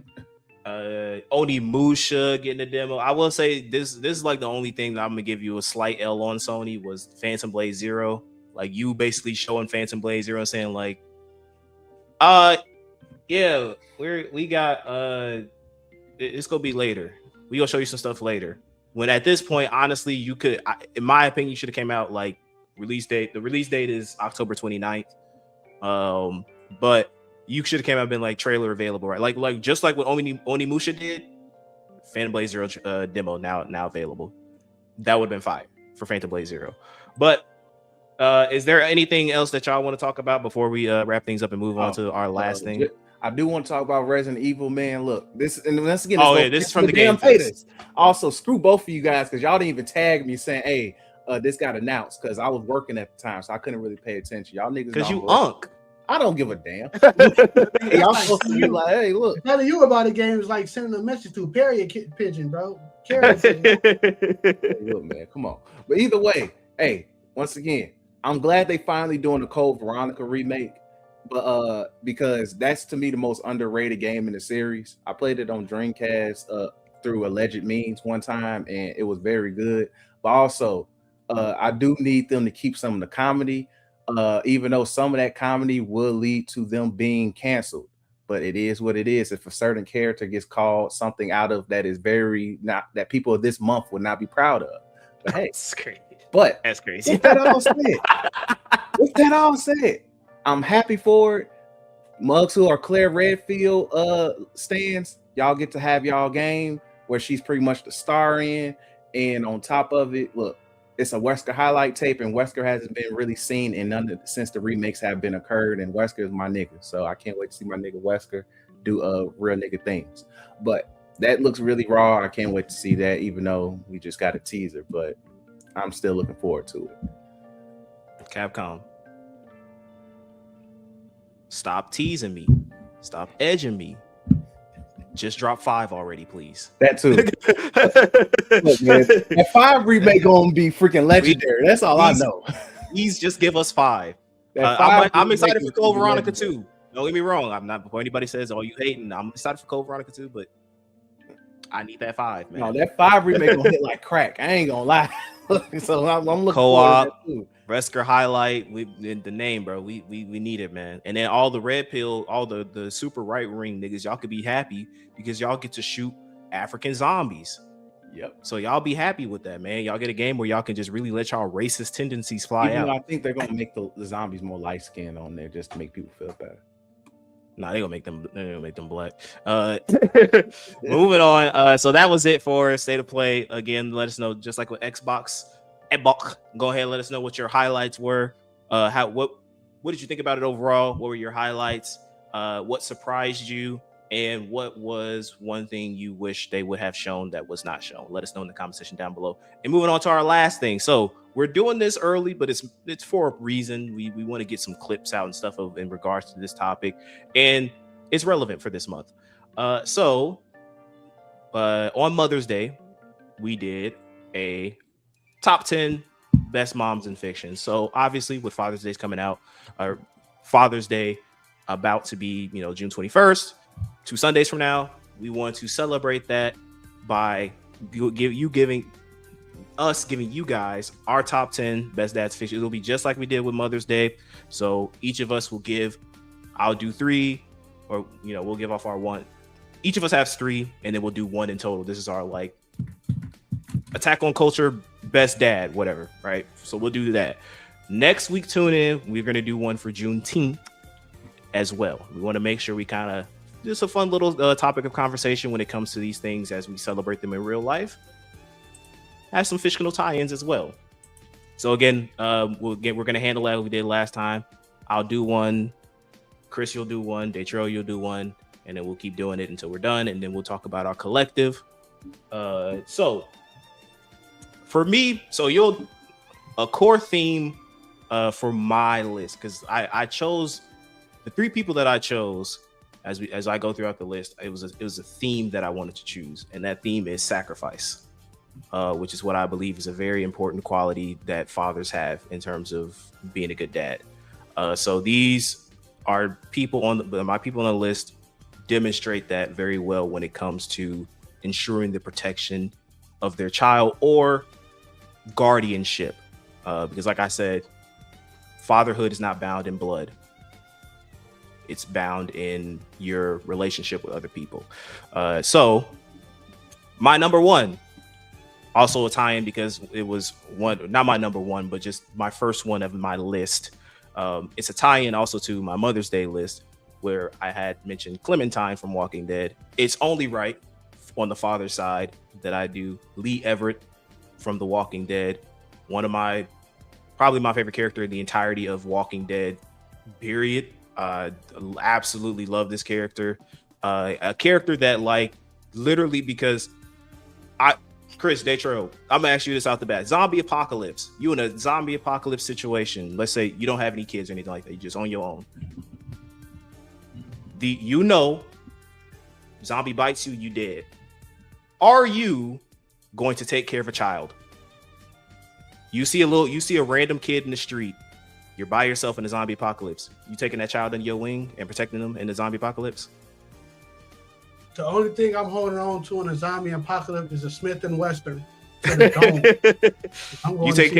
Onimusha getting a demo. I will say this is like the only thing that I'm gonna give you a slight L on Sony was Phantom Blade Zero. Like you basically showing Phantom Blade Zero and saying like, yeah, we got it's gonna be later. We gonna show you some stuff later. When at this point, honestly, you could, in my opinion, you should have came out like release date. The release date is October 29th. But you should have came out and been like trailer available, right? Like just like what Onimusha did, Phantom Blade Zero demo now available. That would have been fire for Phantom Blade Zero. But is there anything else that y'all want to talk about before we wrap things up and move on to our last thing? I do want to talk about Resident Evil, man. Look, this and once again, this is from the game. Also, screw both of you guys because y'all didn't even tag me saying, "Hey, this got announced," because I was working at the time, so I couldn't really pay attention. Y'all niggas, because you unk. I don't give a damn. Y'all supposed to be like, "Hey, look." Telling you about the game is like sending a message to Perry Pigeon, bro. Hey, look, man, come on. But either way, hey, once again, I'm glad they finally doing the Code Veronica remake. But because that's to me the most underrated game in the series. I played it on Dreamcast through alleged means one time, and it was very good. But also, I do need them to keep some of the comedy, even though some of that comedy will lead to them being canceled. But it is what it is. If a certain character gets called something out of that is very not that people of this month would not be proud of. But hey, that's crazy. But that's crazy. With that all said, I'm happy for it. Mugs who are Claire Redfield stands, y'all get to have y'all game where she's pretty much the star in. And on top of it, look, it's a Wesker highlight tape, and Wesker hasn't been really seen in none since the remakes have been occurred. And Wesker is my nigga, so I can't wait to see my nigga Wesker do real nigga things. But that looks really raw. I can't wait to see that, even though we just got a teaser. But I'm still looking forward to it. Capcom. Stop teasing me. Stop edging me. Just drop 5 already, please. That too. Look, man, that 5 remake gonna be freaking legendary. That's all I know. Please just give us 5. I'm excited for Code Veronica 2. Don't get me wrong. I'm not, before anybody says, "Oh, you hating," I'm excited for Code Veronica 2, but I need that 5, man. No, that 5 remake gonna hit like crack. I ain't gonna lie. So I'm looking co-op. Wesker highlight, the name, bro. We need it, man. And then all the red pill, all the super right ring niggas, y'all could be happy because y'all get to shoot African zombies. Yep. So y'all be happy with that, man. Y'all get a game where y'all can just really let y'all racist tendencies fly out. I think they're gonna make the zombies more light skinned on there just to make people feel better. Nah, they're gonna make them black. Moving on. So that was it for State of Play. Again, let us know, just like with Xbox. Go ahead and let us know what your highlights were. What did you think about it overall? What were your highlights? What surprised you? And what was one thing you wish they would have shown that was not shown? Let us know in the comment section down below. And moving on to our last thing. So we're doing this early, but it's for a reason. We want to get some clips out and stuff in regards to this topic, and it's relevant for this month. So on Mother's Day, we did a top 10 best moms in fiction. So obviously with Father's Day coming out, or Father's Day about to be, June 21st, 2 Sundays from now, we want to celebrate that by giving you guys our top 10 best dads fiction. It'll be just like we did with Mother's Day. So each of us will I'll do 3, or we'll give off our 1. Each of us has 3, and then we'll do 1 in total. This is our Attack on Culture best dad, whatever, right? So we'll do that. Next week, tune in. We're going to do one for Juneteenth as well. We want to make sure we kind of just a fun little topic of conversation when it comes to these things as we celebrate them in real life. Have some fictional tie-ins as well. So again, we're going to handle that like we did last time. I'll do 1. Chris, you'll do 1. Daytro, you'll do 1. And then we'll keep doing it until we're done. And then we'll talk about our collective. So for me, a core theme for my list, because I chose the three people that I chose as I go throughout the list, it was a theme that I wanted to choose, and that theme is sacrifice, which is what I believe is a very important quality that fathers have in terms of being a good dad. So these are my people on the list demonstrate that very well when it comes to ensuring the protection of their child or guardianship, because like I said, fatherhood is not bound in blood. It's bound in your relationship with other people. So my number one, also a tie-in because it was not my number one, but just my first one of my list. It's a tie-in also to my Mother's Day list, where I had mentioned Clementine from Walking Dead. It's only right on the father's side that I do Lee Everett from The Walking Dead. Probably my favorite character in the entirety of Walking Dead, period. Absolutely love this character. A character that, like, literally, because Chris Detro, I'm gonna ask you this out the bat. Zombie apocalypse. You in a zombie apocalypse situation. Let's say you don't have any kids or anything like that. You're just on your own. Zombie bites you, you dead. Are you going to take care of a child? You see a random kid in the street. You're by yourself in a zombie apocalypse. You taking that child under your wing and protecting them in the zombie apocalypse? The only thing I'm holding on to in a zombie apocalypse is a Smith and Western. You take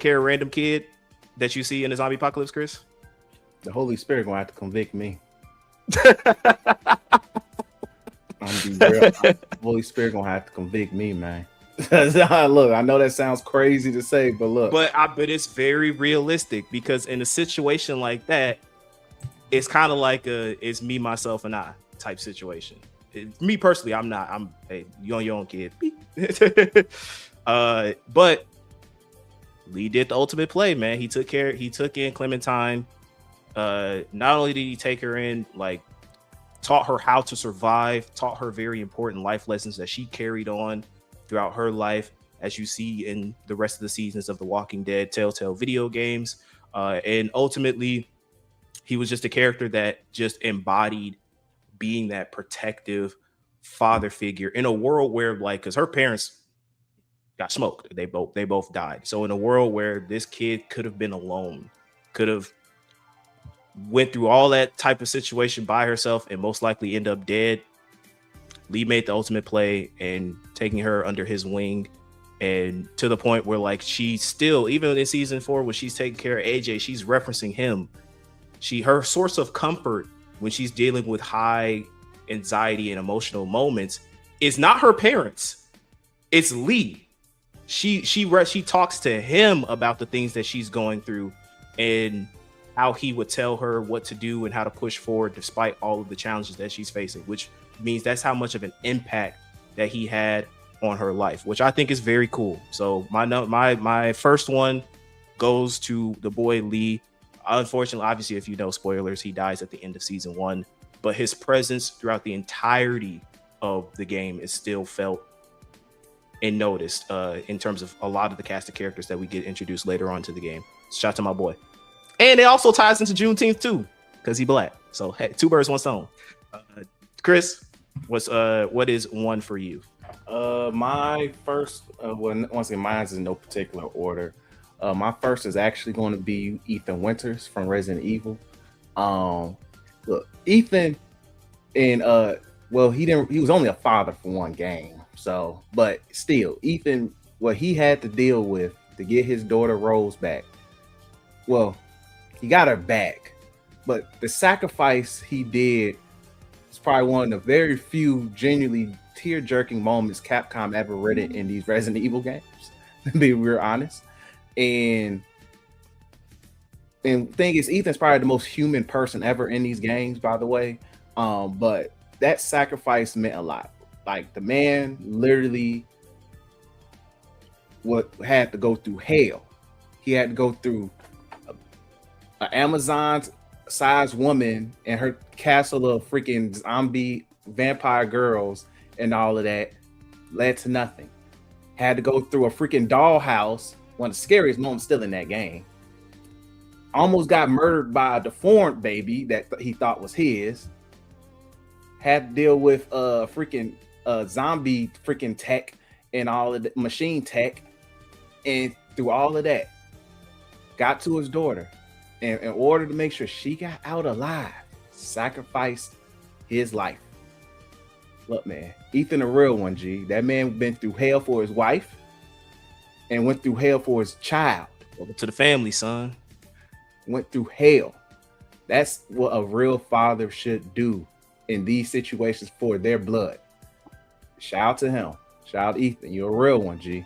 care of a random kid that you see in the zombie apocalypse, Chris? The Holy Spirit gonna have to convict me. I'm be real. The Holy Spirit gonna have to convict me, man. Look, I know that sounds crazy to say, but look. But it's very realistic, because in a situation like that, it's kind of like it's me, myself, and I type situation. Me personally, hey, you on your own, kid. But Lee did the ultimate play, man. He took in Clementine. Not only did he take her in, like, taught her how to survive, taught her very important life lessons that she carried on throughout her life, as you see in the rest of the seasons of the Walking Dead Telltale video games. And ultimately, he was just a character that just embodied being that protective father figure in a world where, like, because her parents got smoked. They both died. So in a world where this kid could have been alone, could have went through all that type of situation by herself and most likely end up dead, Lee made the ultimate play and taking her under his wing, and to the point where, like, she still, even in season 4 when she's taking care of AJ, she's referencing him. Her source of comfort when she's dealing with high anxiety and emotional moments is not her parents, it's Lee. She talks to him about the things that she's going through and how he would tell her what to do and how to push forward despite all of the challenges that she's facing, which means that's how much of an impact that he had on her life, which I think is very cool. So my first one goes to the boy Lee. Unfortunately, obviously, if you know, spoilers, he dies at the end of season 1, but his presence throughout the entirety of the game is still felt and noticed in terms of a lot of the cast of characters that we get introduced later on to the game. Shout out to my boy. And it also ties into Juneteenth too, because he black. So hey, 2 birds, 1 stone. Chris, what is one for you? My first, once again, mine is in no particular order. My first is actually going to be Ethan Winters from Resident Evil. Look, Ethan, and he was only a father for one game. So, but still, Ethan, what he had to deal with to get his daughter Rose back. Well, he got her back, but the sacrifice he did is probably one of the very few genuinely tear-jerking moments Capcom ever written in these Resident Evil games, to be real honest. And thing is, Ethan's probably the most human person ever in these games, by the way. But that sacrifice meant a lot. Like, the man literally had to go through hell. He had to go through an Amazon-sized woman and her castle of freaking zombie vampire girls and all of that, led to nothing. Had to go through a freaking dollhouse, one of the scariest moments still in that game. almost got murdered by a deformed baby that he thought was his. Had to deal with freaking zombie freaking tech and all of the machine tech, and through all of that, got to his daughter, and in order to make sure she got out alive, sacrificed his life. Look, man, Ethan a real one, G. That man been through hell for his wife and went through hell for his child. Welcome to the family, son. Went through hell. That's what a real father should do in these situations for their blood. Shout out to him. Shout out Ethan. You're a real one, G.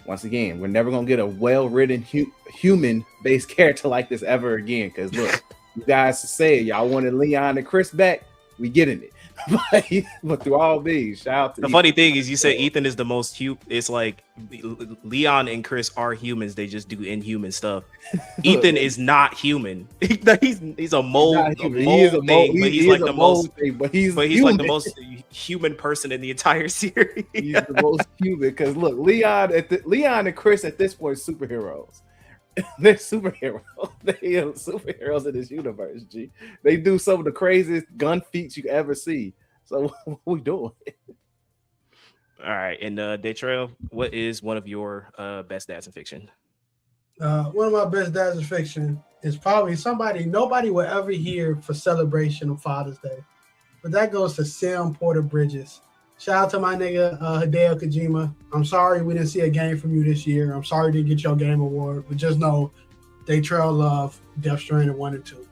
Once again, we're never gonna get a well-written human-based character like this ever again. Because look, you guys say y'all wanted Leon and Chris back. We getting it. But through all these, shout out to the Ethan. Funny thing is, you say Ethan is the most it's like Leon and Chris are humans, they just do inhuman stuff. Ethan is not human. he's a mold. He is a mold thing, but he's like the most he's like the most human person in the entire series. He's the most human because look, Leon and Chris at this point are superheroes. They're superheroes. They are superheroes in this universe, G. They do some of the craziest gun feats you ever see. So what we doing? All right, and Daytrail, what is one of your best dads in fiction? One of my best dads in fiction is probably somebody nobody will ever hear for celebration of Father's Day, but that goes to Sam Porter Bridges. Shout out to my nigga Hideo Kojima. I'm sorry we didn't see a game from you this year. I'm sorry you didn't get your game award, but just know they trail love Death Stranding 1 and 2.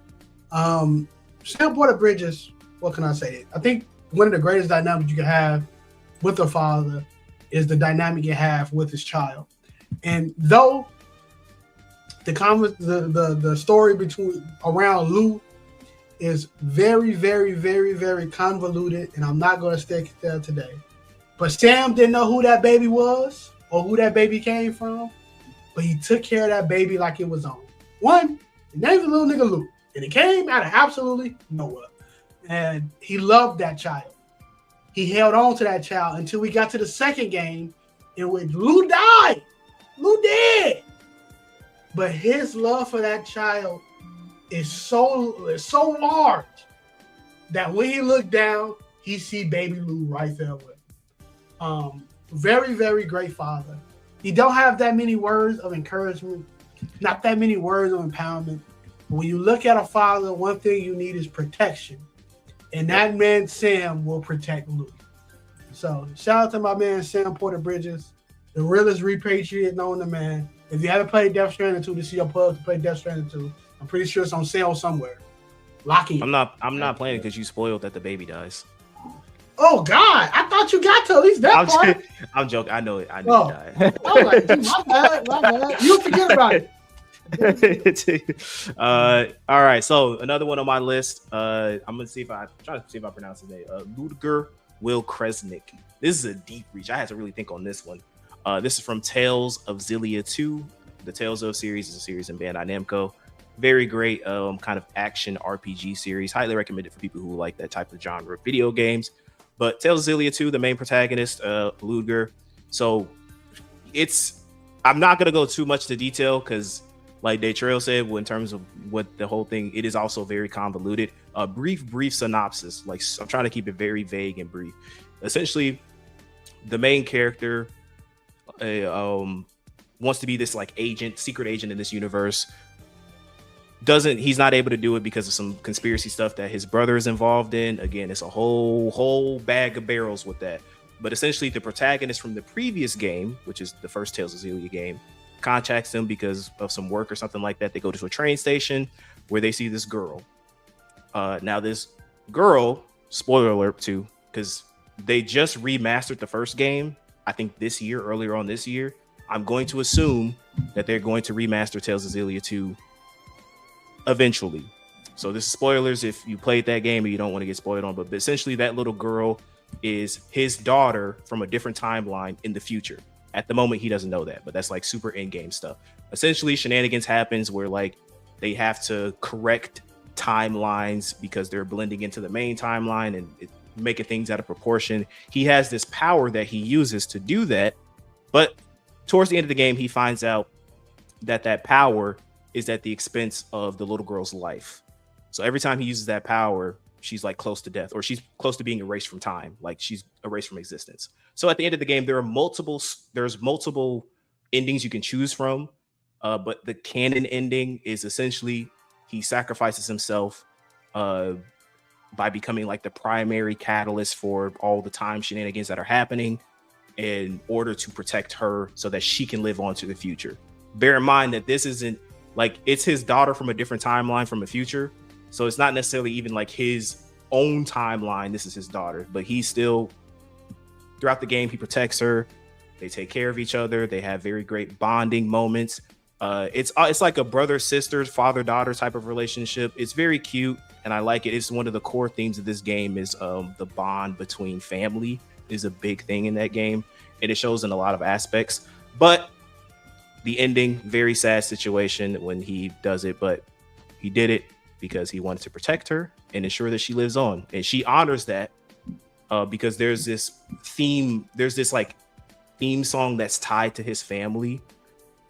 Sam Porter Bridges, what can I say? I think one of the greatest dynamics you can have with a father is the dynamic you have with his child. And though the story around Lou is very, very, very, very convoluted, and I'm not going to stick there today. But Sam didn't know who that baby was or who that baby came from, but he took care of that baby like it was on. One, his name's the little nigga Lou, and it came out of absolutely nowhere. And he loved that child. He held on to that child until we got to the second game in which Lou died. Lou dead. But his love for that child is so large that when he looked down, he see baby Lou right there with him. Very, very great father. He don't have that many words of encouragement, not that many words of empowerment. When you look at a father, one thing you need is protection. And that man, Sam, will protect Lou. So shout out to my man, Sam Porter Bridges, the realest repatriate known to man. If you haven't played Death Stranding 2, this is your plug to play Death Stranding 2. I'm pretty sure it's on sale somewhere. Lock in. I'm not playing because you spoiled that the baby dies. Oh God! I thought you got to at least that part. I'm joking. I know it. I know he died. I was like, dude, my bad. You forget about it. All right. So another one on my list. I'm gonna try to see if I pronounce his name. Ludger Will Kresnick. This is a deep reach. I had to really think on this one. This is from Tales of Xillia 2. The Tales of series is a series in Bandai Namco. Very great kind of action RPG series. Highly recommended for people who like that type of genre of video games. But Tales of Xillia 2, the main protagonist, Ludger. So I'm not going to go too much to detail because like Daytrail said, in terms of what the whole thing, it is also very convoluted. Brief synopsis. Like I'm trying to keep it very vague and brief. Essentially, the main character wants to be this like secret agent in this universe. He's not able to do it because of some conspiracy stuff that his brother is involved in. Again, it's a whole bag of barrels with that. But essentially, the protagonist from the previous game, which is the first Tales of Xillia game, contacts him because of some work or something like that. They go to a train station where they see this girl. Now, this girl, spoiler alert too, because they just remastered the first game, I think earlier on this year. I'm going to assume that they're going to remaster Tales of Xillia 2 eventually. So this is spoilers if you played that game and you don't want to get spoiled on, but essentially that little girl is his daughter from a different timeline in the future. At the moment, he doesn't know that, but that's like super in-game stuff. Essentially, shenanigans happens where like they have to correct timelines because they're blending into the main timeline and making things out of proportion. He has this power that he uses to do that, but towards the end of the game, he finds out that power is at the expense of the little girl's life. So every time he uses that power, she's like close to death, or she's close to being erased from time, like she's erased from existence. So at the end of the game, there's multiple endings you can choose from, but the canon ending is essentially he sacrifices himself by becoming like the primary catalyst for all the time shenanigans that are happening in order to protect her so that she can live on to the future. Bear in mind that this isn't like, it's his daughter from a different timeline from the future. So it's not necessarily even like his own timeline. This is his daughter, but he's still, throughout the game, he protects her. They take care of each other. They have very great bonding moments. It's like a brother, sister, father, daughter type of relationship. It's very cute, and I like it. It's one of the core themes of this game is the bond between family is a big thing in that game, and it shows in a lot of aspects. But the ending, very sad situation when he does it, but he did it because he wanted to protect her and ensure that she lives on, and she honors that because there's this theme song that's tied to his family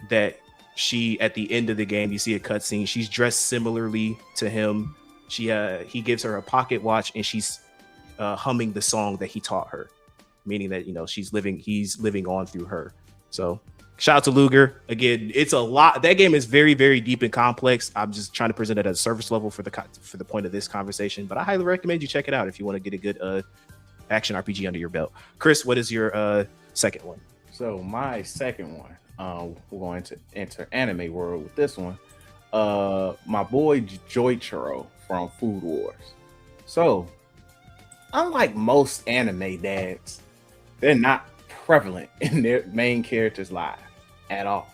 that she, at the end of the game, you see a cutscene. She's dressed similarly to him. He gives her a pocket watch, and she's humming the song that he taught her, meaning that, you know, he's living on through her. So shout out to Luger. Again, it's a lot. That game is very, very deep and complex. I'm just trying to present it at a surface level for the point of this conversation, but I highly recommend you check it out if you want to get a good action RPG under your belt. Chris, what is your second one? So my second one, we're going to enter anime world with this one. My boy Joichiro from Food Wars. So, unlike most anime dads, they're not prevalent in their main character's life at all.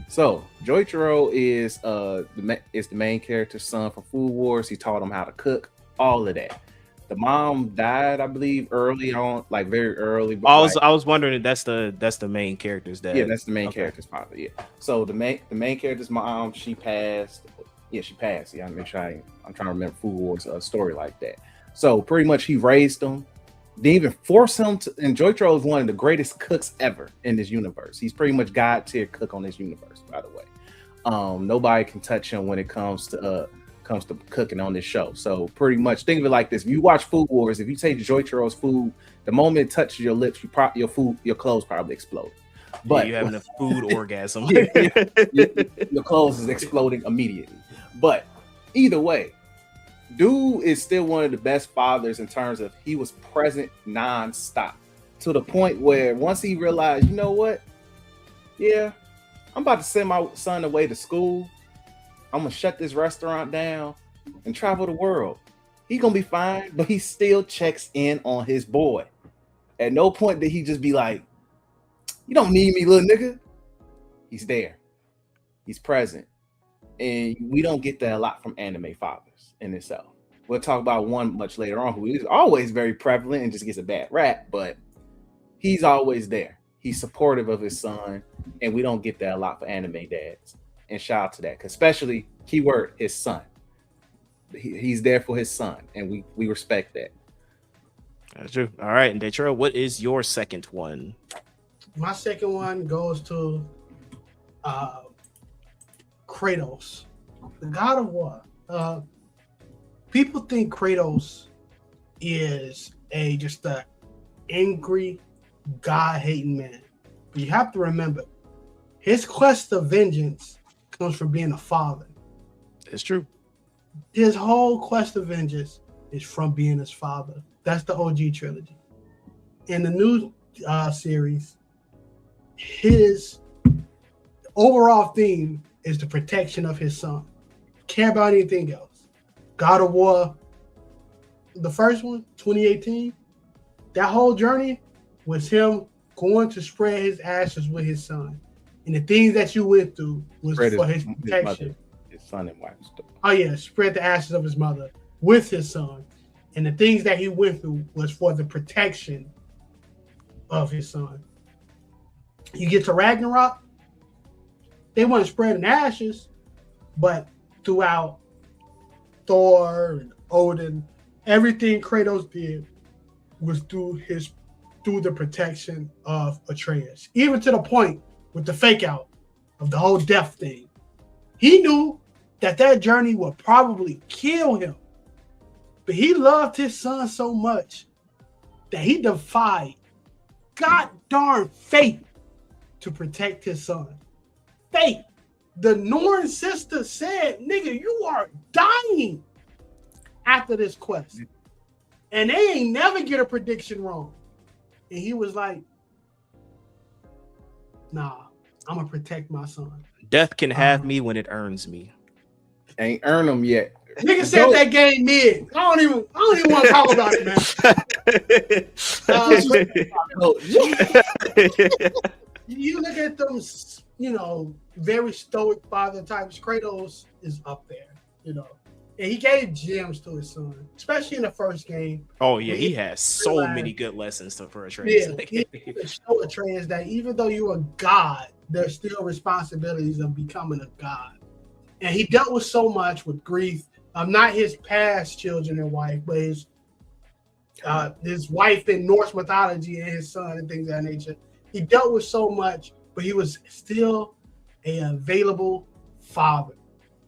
So Joichiro is the main character's son from Food Wars. He taught him how to cook, all of that. The mom died, I believe, early on, like very early. But I was wondering if that's the main character's dad. Yeah, that's the main character's father. Yeah. So the main character's mom, she passed. Yeah, she passed. Yeah, I'm trying to remember Food Wars story like that. So pretty much he raised him. Didn't even force him to. And Joichiro is one of the greatest cooks ever in this universe. He's pretty much God tier cook on this universe, by the way. Nobody can touch him when it comes to cooking on this show. So pretty much think of it like this: if you watch Food Wars, if you take Joichiro's food, the moment it touches your lips, your clothes probably explode. But you're having a food orgasm. Your clothes is exploding immediately. But either way, dude is still one of the best fathers in terms of he was present nonstop, to the point where once he realized, you know what? Yeah, I'm about to send my son away to school. I'm gonna shut this restaurant down and travel the world. He's gonna be fine, but he still checks in on his boy. At no point did he just be like, "You don't need me, little nigga." He's there. He's present. And we don't get that a lot from anime fathers in itself. We'll talk about one much later on who is always very prevalent and just gets a bad rap, but he's always there. He's supportive of his son, and we don't get that a lot for anime dads. And shout out to that, especially keyword his son. He's there for his son, and we respect that. That's true. All right, and Detroit, what is your second one? My second one goes to Kratos, the God of War. People think Kratos is just a angry, God-hating man. But you have to remember, his quest of vengeance comes from being a father. It's true. His whole quest of vengeance is from being his father. That's the OG trilogy. In the new series, his overall theme is the protection of his son. Care about anything else. God of War, the first one, 2018, that whole journey was him going to spread his ashes with his son. And the things that you went through was for his protection. His son and wife. Oh yeah, spread the ashes of his mother with his son. And the things that he went through was for the protection of his son. You get to Ragnarok, they weren't spreading ashes, but throughout Thor and Odin, everything Kratos did was through the protection of Atreus. Even to the point with the fake out of the whole death thing. He knew that journey would probably kill him. But he loved his son so much that he defied God darn fate to protect his son. Fate. The Norn sister said, nigga, you are dying after this quest. And they ain't never get a prediction wrong. And he was like, nah, I'm going to protect my son. Death can have me when it earns me. Ain't earned them yet. Nigga said that game mid. I don't even want to talk about it, man. You look at those, very stoic father types. Kratos is up there, and he gave gems to his son, especially in the first game. Oh yeah, he has so many good lessons for Atreus. Yeah, he showed Atreus that even though you're a god, there's still responsibilities of becoming a god. And he dealt with so much with grief. Not his past children and wife, but his wife in Norse mythology and his son and things of that nature. He dealt with so much, but he was still an available father.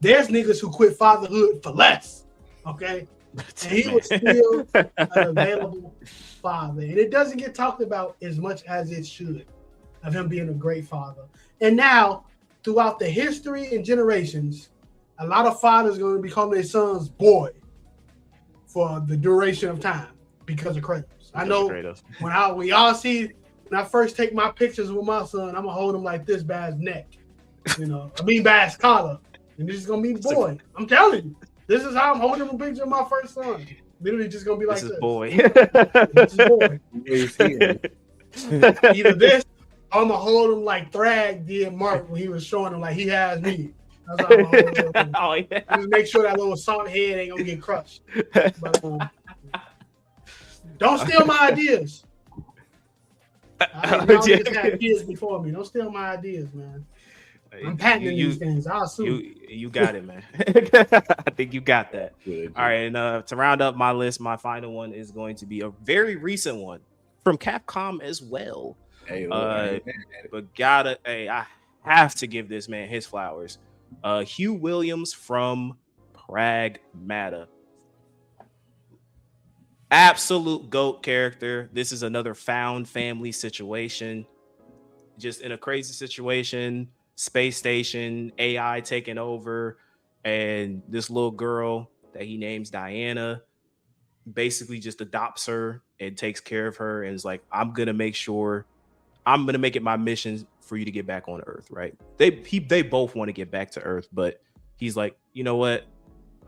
There's niggas who quit fatherhood for less, okay? And he was still an available father. And it doesn't get talked about as much as it should of him being a great father. And now, throughout the history and generations, a lot of fathers are going to become their son's boy for the duration of time because of Kratos. I know when I first take my pictures with my son, I'm going to hold him like this by his neck, by his collar. And this is going to be boy. I'm telling you, this is how I'm holding a picture of my first son. Literally just going to be like this. This is boy. This is boy. Either this, or I'm going to hold him like Thrag did Mark when he was showing him like he has me. That's how I'm hold him. Oh, yeah. Just make sure that little salt head ain't going to get crushed. But, don't steal my ideas. I had kids before me. Don't steal my ideas, man. I'm patenting these things. I'll sue. You got it, man. I think you got that. Good. All right, and to round up my list, my final one is going to be a very recent one from Capcom as well. Hey, but I have to give this man his flowers. Hugh Williams from Pragmata. Absolute GOAT character. This is another found family situation. Just in a crazy situation, space station, AI taking over, and this little girl that he names Diana basically just adopts her and takes care of her and is like, I'm gonna make it my mission for you to get back on Earth, right? They both want to get back to Earth, but he's like, you know what?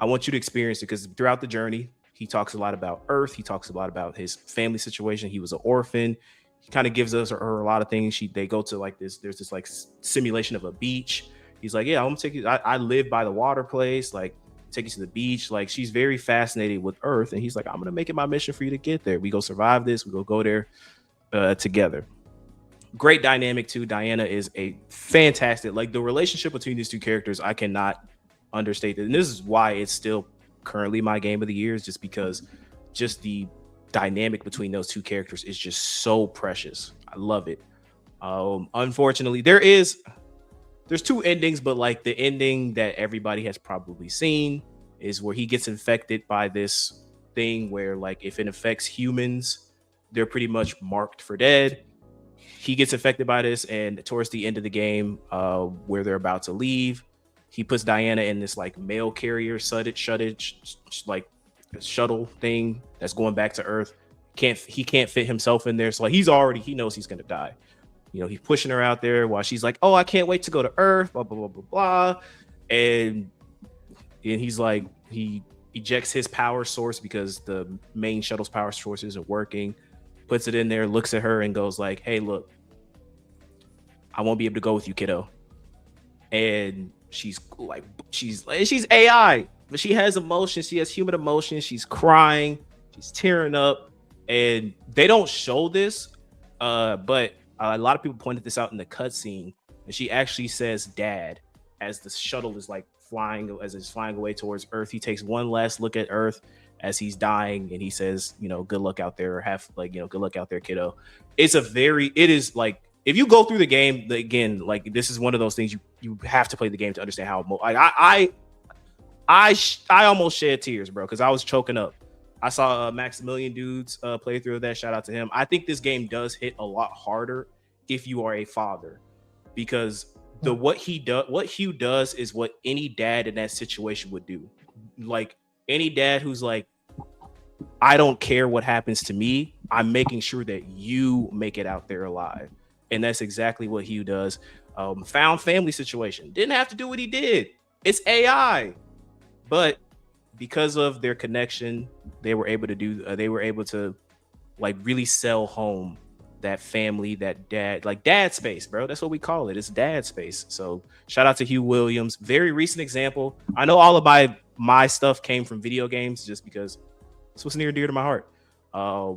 I want you to experience it, because throughout the journey, he talks a lot about Earth. He talks a lot about his family situation. He was an orphan. He kind of gives her a lot of things. They go to like this. There's this like simulation of a beach. He's like, yeah, I'm gonna take you. I live by the water place. Like, take you to the beach. Like, she's very fascinated with Earth, and he's like, I'm gonna make it my mission for you to get there. We go survive this. We go there together. Great dynamic too. Diana is a fantastic. Like, the relationship between these two characters, I cannot understate it. And this is why it's still currently my game of the year, is just because just the dynamic between those two characters is just so precious. I love it. Unfortunately, there's two endings, but like the ending that everybody has probably seen is where he gets infected by this thing where, like, if it affects humans, they're pretty much marked for dead. He gets affected by this, and towards the end of the game, where they're about to leave, he puts Diana in this like mail carrier like shuttle thing that's going back to Earth. He can't fit himself in there, so like he knows he's gonna die. He's pushing her out there while she's like, oh, I can't wait to go to Earth, blah blah blah blah blah. And he's like, he ejects his power source because the main shuttle's power source isn't working, puts it in there, looks at her and goes like, hey, look, I won't be able to go with you, kiddo. And she's AI, but she has emotions. She has human emotions. She's crying, she's tearing up, and they don't show this, but a lot of people pointed this out in the cutscene, and she actually says "Dad" as the shuttle is like flying away towards Earth. He takes one last look at Earth as he's dying, and he says, good luck out there, good luck out there, kiddo. It is like if you go through the game again, like this is one of those things you have to play the game to understand how. Like I almost shed tears, bro, because I was choking up. I saw Maximilian Dude's playthrough of that. Shout out to him. I think this game does hit a lot harder if you are a father, because what Hugh does is what any dad in that situation would do. Like any dad who's like, I don't care what happens to me. I'm making sure that you make it out there alive. And that's exactly what Hugh does. Found family situation. Didn't have to do what he did. It's AI. But because of their connection, they were able to like really sell home that family, that dad space, bro. That's what we call it. It's dad space. So shout out to Hugh Williams. Very recent example. I know all of my stuff came from video games just because it's what's near and dear to my heart. But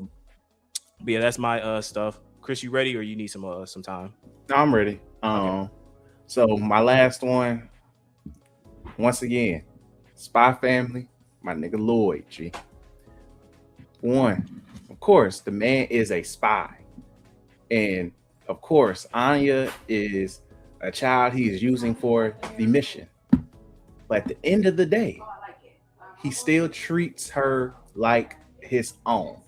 yeah, that's my stuff. Chris, you ready or you need some time? No, I'm ready. Okay. So my last one, once again, Spy Family, my nigga Lloyd, G. One, of course, the man is a spy. And of course, Anya is a child he is using for the mission. But at the end of the day, he still treats her like his own.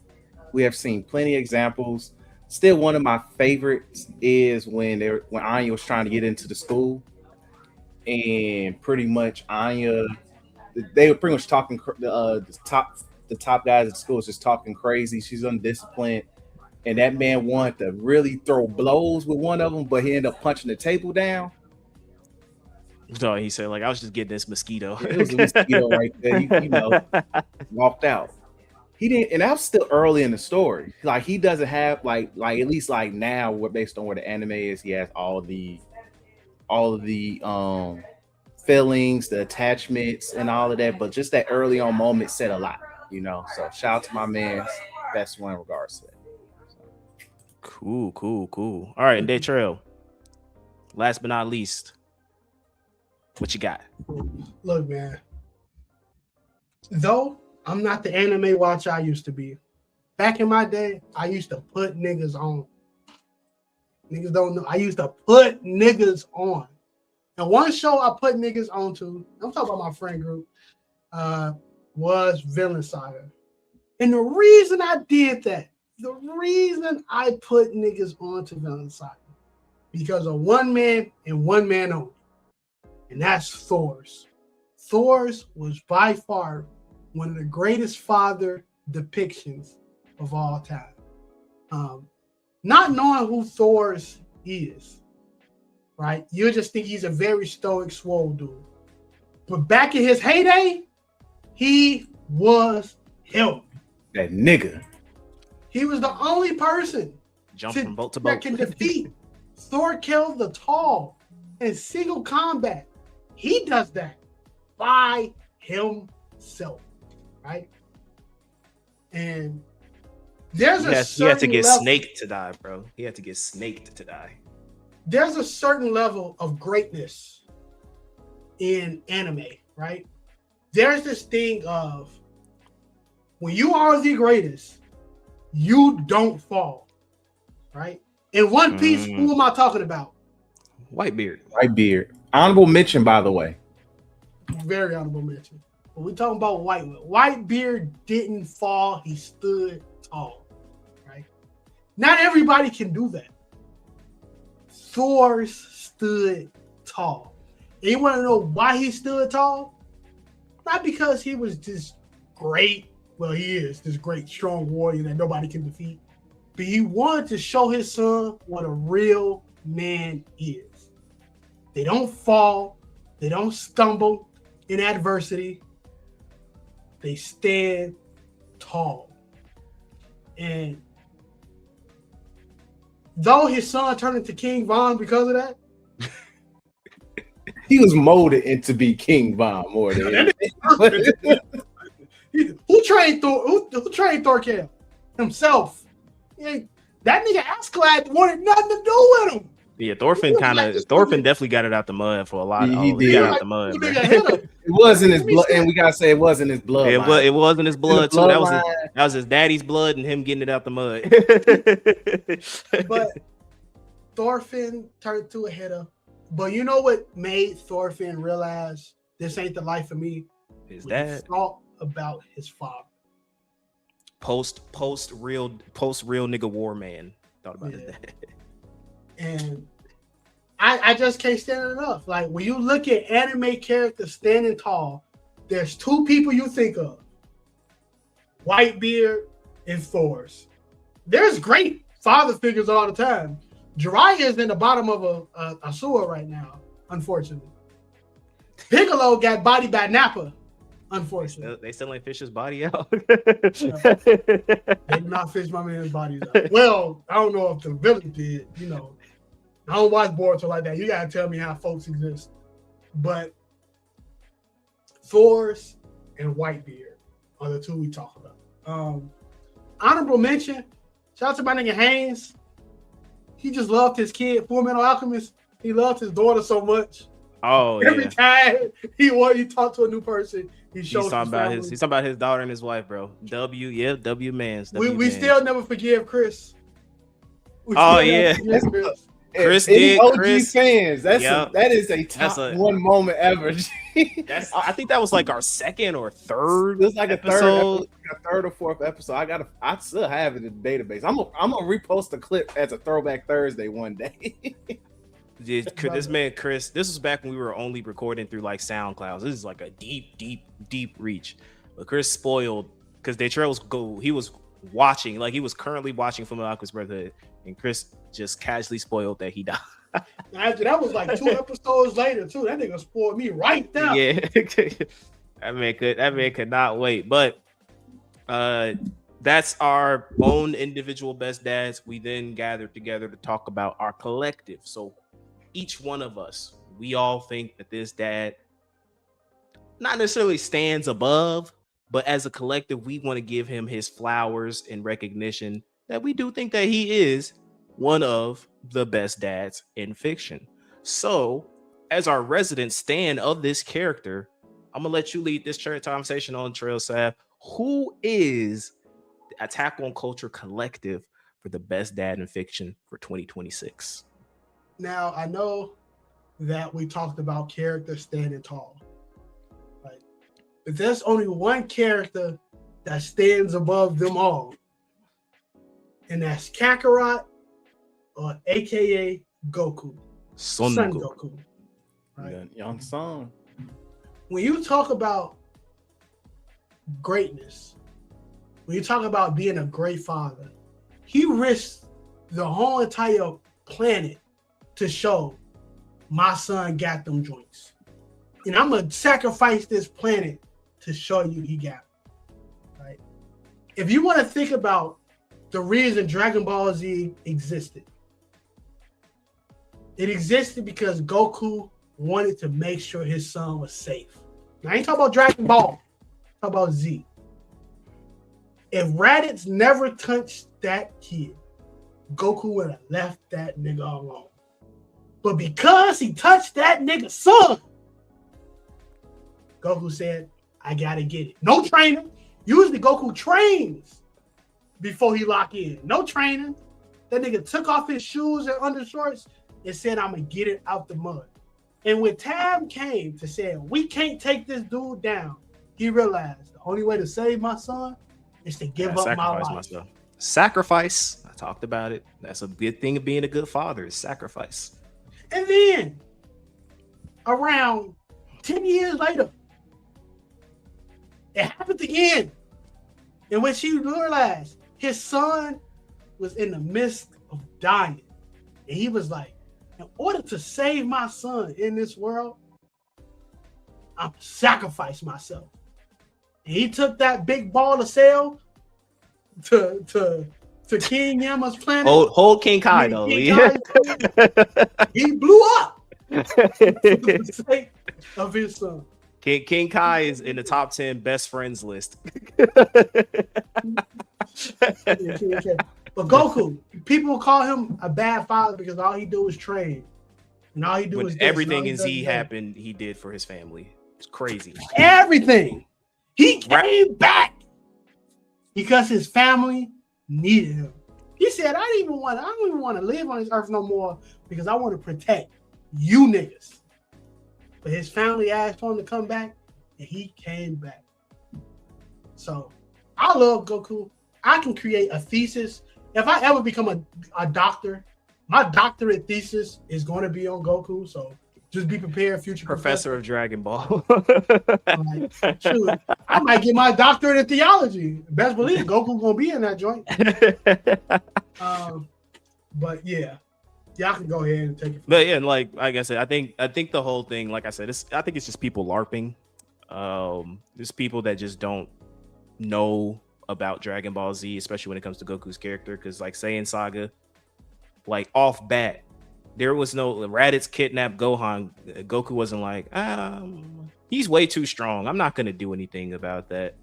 We have seen plenty of examples. Still, one of my favorites is when Anya was trying to get into the school, and pretty much they were pretty much talking. The top guys at school was just talking crazy. She's undisciplined, and that man wanted to really throw blows with one of them, but he ended up punching the table down. So he said, like, I was just getting this mosquito. It was a mosquito right there. You know, walked out. He didn't, and that was still early in the story. Like he doesn't have like at least like now, based on where the anime is, he has all of the feelings, the attachments, and all of that. But just that early on moment said a lot, you know. So shout out to my man's best one in regards to that. Cool. All right, and Day Trail. Last but not least, what you got? Look, man. Though I'm not the anime watcher I used to be. Back in my day, I used to put niggas on. Niggas don't know. I used to put niggas on. And one show I put niggas onto, I'm talking about my friend group, was Villain Saga. And the reason I did that, the reason I put niggas onto Villain Saga, because of one man and one man only. And that's Thor's. Thor's was by far one of the greatest father depictions of all time. Not knowing who Thor's is, right? You just think he's a very stoic, swole dude. But back in his heyday, he was him. That nigga. He was the only person From boat to that boat. can defeat Thorkel the Tall in single combat. He does that by himself. Right, and He had to get snaked to die, bro. He had to get snaked to die. There's a certain level of greatness in anime, right? There's this thing of when you are the greatest, you don't fall, right? In One Piece, who am I talking about? Whitebeard. Honorable mention, by the way. Very honorable mention. But we're talking about Whitebeard didn't fall, he stood tall, right? Not everybody can do that. Thor stood tall. And you want to know why he stood tall? Not because he was this great, well, he is this great, strong warrior that nobody can defeat, but he wanted to show his son what a real man is. They don't fall, they don't stumble in adversity. They stand tall. And though his son turned into King Von because of that, he was molded into be King Von more than anything. Who trained Thorkel? Himself. That nigga Askeladd wanted nothing to do with him. Yeah, Thorfinn definitely got it out the mud for a lot. He did. Got out the mud. It was in his blood, and we gotta say it was in his blood. It was in his blood too. That was his daddy's blood and him getting it out the mud. But Thorfinn turned to a hitter. But you know what made Thorfinn realize this ain't the life for me? His When he dad thought about his father. post real nigga war man thought about his dad. And I just can't stand it enough. Like when you look at anime characters standing tall, there's two people you think of: Whitebeard and Thor's. There's great father figures all the time. Jiraiya is in the bottom of a sewer right now, unfortunately. Piccolo got bodied by Nappa, unfortunately. They still ain't fish his body out. They did not fish my man's body out. Well, I don't know if the village did, you know. I don't watch Boruto like that. You gotta tell me how folks exist. But Thor's and Whitebeard are the two we talk about. Honorable mention, shout out to my nigga Haynes. He just loved his kid, Full Metal Alchemist. He loved his daughter so much. Oh, Every time he talked to a new person, he's talking about his daughter and his wife, bro. W mans. We still never forgive Chris. Chris did. OG Chris fans. That is a top one moment ever. I think that was like our second or third. It was like episode. a third or fourth episode. I still have it in the database. I'm gonna repost the clip as a throwback Thursday one day. This man Chris, this was back when we were only recording through like SoundCloud. This is like a deep reach. But Chris spoiled because he was watching, like he was currently watching Fullmetal Alchemist Brotherhood, and Chris just casually spoiled that he died. Actually, that was like 2 episodes later too. That nigga spoiled me right now. Yeah, that man could not wait. But that's our own individual best dads. We then gathered together to talk about our collective. So each one of us, we all think that this dad not necessarily stands above, but as a collective, we want to give him his flowers in recognition that we do think that he is one of the best dads in fiction. So, as our resident stan of this character, I'm gonna let you lead this conversation on Trail Sav. Who is the Attack on Culture collective for the best dad in fiction for 2026? Now, I know that we talked about characters standing tall, right? But there's only one character that stands above them all, and that's Kakarot, or AKA Goku. Son Goku. Right? Yeah, young son. When you talk about greatness, when you talk about being a great father, he risked the whole entire planet to show my son got them joints. And I'm going to sacrifice this planet to show you he got them. Right? If you want to think about the reason Dragon Ball Z existed, it existed because Goku wanted to make sure his son was safe. Now, I ain't talking about Dragon Ball. I'm talking about Z. If Raditz never touched that kid, Goku would have left that nigga alone. But because he touched that nigga's son, Goku said, I gotta get it. No training. Usually Goku trains before he lock in. No training. That nigga took off his shoes and undershorts and said, I'm gonna get it out the mud. And when time came to say, we can't take this dude down, he realized the only way to save my son is to give up my life. Myself. Sacrifice. I talked about it. That's a good thing of being a good father, is sacrifice. And then, around 10 years later, it happened again. In which he realized his son was in the midst of dying. And he was like, in order to save my son in this world, I'm sacrifice myself. And he took that big ball of sail to King Yama's planet. Hold King Kai, though. King Kai, he blew up for the sake of his son. King Kai is in the top 10 best friends list. But Goku, people call him a bad father because all he do is train. And all he do is everything in Z happened, he did for his family. It's crazy. Everything. He came back because his family needed him. He said, I don't even want to live on this earth no more because I want to protect you niggas. But his family asked for him to come back, and he came back. So I love Goku. I can create a thesis. If I ever become a doctor, my doctorate thesis is going to be on Goku. So just be prepared, future Professor of Dragon Ball. Like, shoot, I might get my doctorate in theology. Best believe Goku's going to be in that joint. But yeah, y'all can go ahead and take it. But yeah, and like I said, I think the whole thing, like I said, I think it's just people LARPing. There's people that just don't know about Dragon Ball Z, especially when it comes to Goku's character. Because like Saiyan Saga, like off bat, there was no Raditz kidnapped Gohan. Goku wasn't like, he's way too strong. I'm not gonna do anything about that.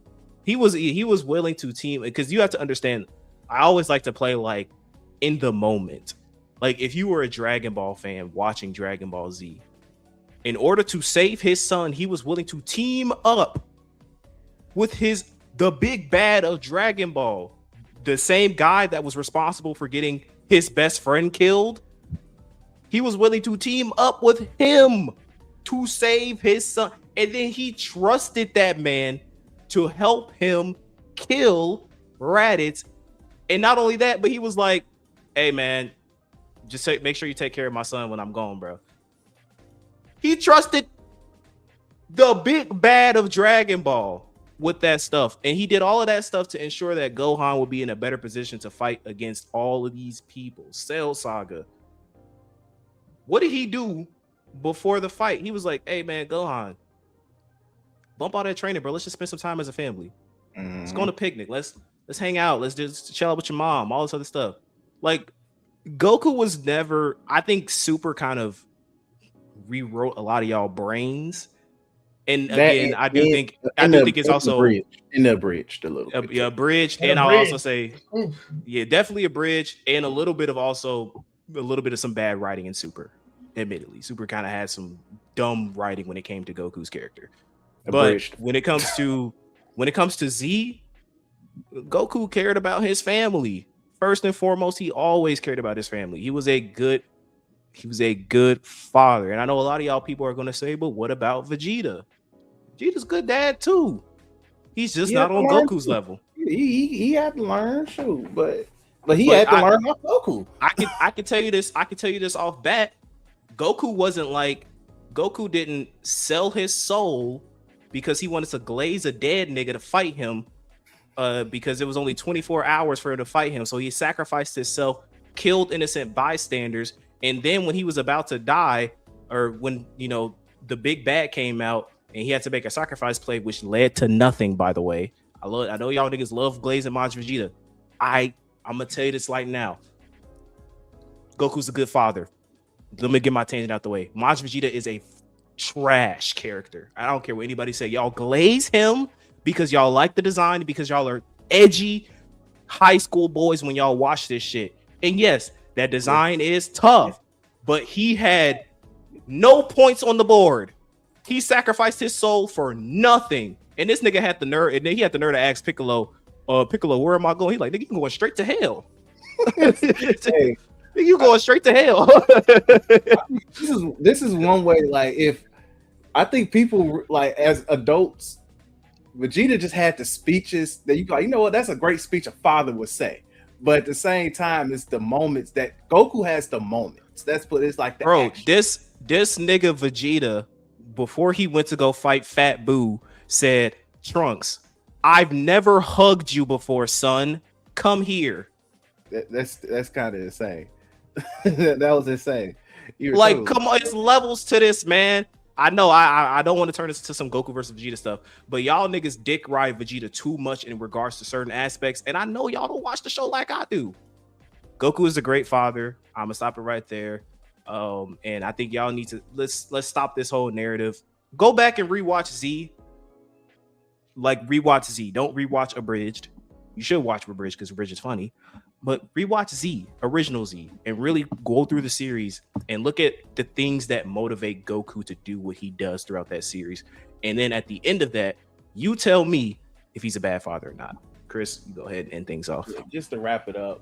He was willing to team, because you have to understand. I always like to play like in the moment. Like if you were a Dragon Ball fan watching Dragon Ball Z, in order to save his son, he was willing to team up with the big bad of Dragon Ball, the same guy that was responsible for getting his best friend killed. He was willing to team up with him to save his son. And then he trusted that man to help him kill Raditz. And not only that, but he was like, hey man, just make sure you take care of my son when I'm gone, bro. He trusted the big bad of Dragon Ball with that stuff. And he did all of that stuff to ensure that Gohan would be in a better position to fight against all of these people. Cell Saga. What did he do before the fight? He was like, hey man, Gohan, bump all that training, bro. Let's just spend some time as a family. Let's go on a picnic. Let's hang out. Let's just chill out with your mom, all this other stuff. Like Goku was never, I think Super kind of rewrote a lot of y'all brains. And again, I do think it's also abridged a little bit. Yeah, abridged, and I'll also say, yeah, definitely abridged, and a little bit of some bad writing in Super. Admittedly, Super kind of had some dumb writing when it came to Goku's character. Abridged. But when it comes to Z, Goku cared about his family. First and foremost, he always cared about his family. He was a good father. And I know a lot of y'all people are going to say, but what about Vegeta? Vegeta's good dad too. He's just not on Goku's level. He had to learn, shoot, but he had to learn off Goku. I can tell you this. I can tell you this off bat. Goku didn't sell his soul because he wanted to glaze a dead nigga to fight him. Because it was only 24 hours for him to fight him. So he sacrificed himself, killed innocent bystanders. And then when he was about to die, or when, the big bad came out and he had to make a sacrifice play, which led to nothing, by the way. I know y'all niggas love Glaze and Majin Vegeta. I'm going to tell you this right now. Goku's a good father. Let me get my tangent out the way. Majin Vegeta is a trash character. I don't care what anybody say. Y'all glaze him because y'all like the design, because y'all are edgy high school boys when y'all watch this shit. And yes, that design is tough, but he had no points on the board. He sacrificed his soul for nothing. And this nigga had the nerve, and then he had the nerve to ask Piccolo, where am I going? He's like, nigga, you going straight to hell. Hey. You going straight to hell. This is one way, like, if I think people, like, as adults, Vegeta just had the speeches that you go, you know what, that's a great speech a father would say. But at the same time, it's the moments that Goku has the moments. That's what it's like. Bro, action. This nigga Vegeta, before he went to go fight Fat Boo, said, Trunks, I've never hugged you before, son. Come here. That's kind of insane. That was insane. Like, come on, it's levels to this, man. I know I don't want to turn this to some Goku versus Vegeta stuff, but y'all niggas dick ride Vegeta too much in regards to certain aspects, and I know y'all don't watch the show like I do. Goku is a great father. I'm gonna stop it right there. And I think y'all need to let's stop this whole narrative. Go back and rewatch Z. Like, rewatch Z. Don't rewatch Abridged. You should watch Abridged because Abridged is funny. But rewatch Z, original Z, and really go through the series and look at the things that motivate Goku to do what he does throughout that series. And then at the end of that, you tell me if he's a bad father or not. Chris, you go ahead and end things off. Just to wrap it up,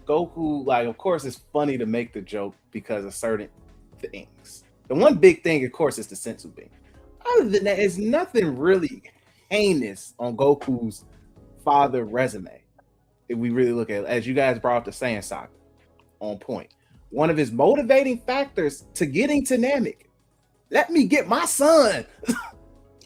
Goku, like, of course, it's funny to make the joke because of certain things. The one big thing, of course, is the sensu bean. Other than that, there's nothing really heinous on Goku's father resume. If we really look at it, as you guys brought up the Saiyan Saga, on point. One of his motivating factors to getting to Namek. Let me get my son.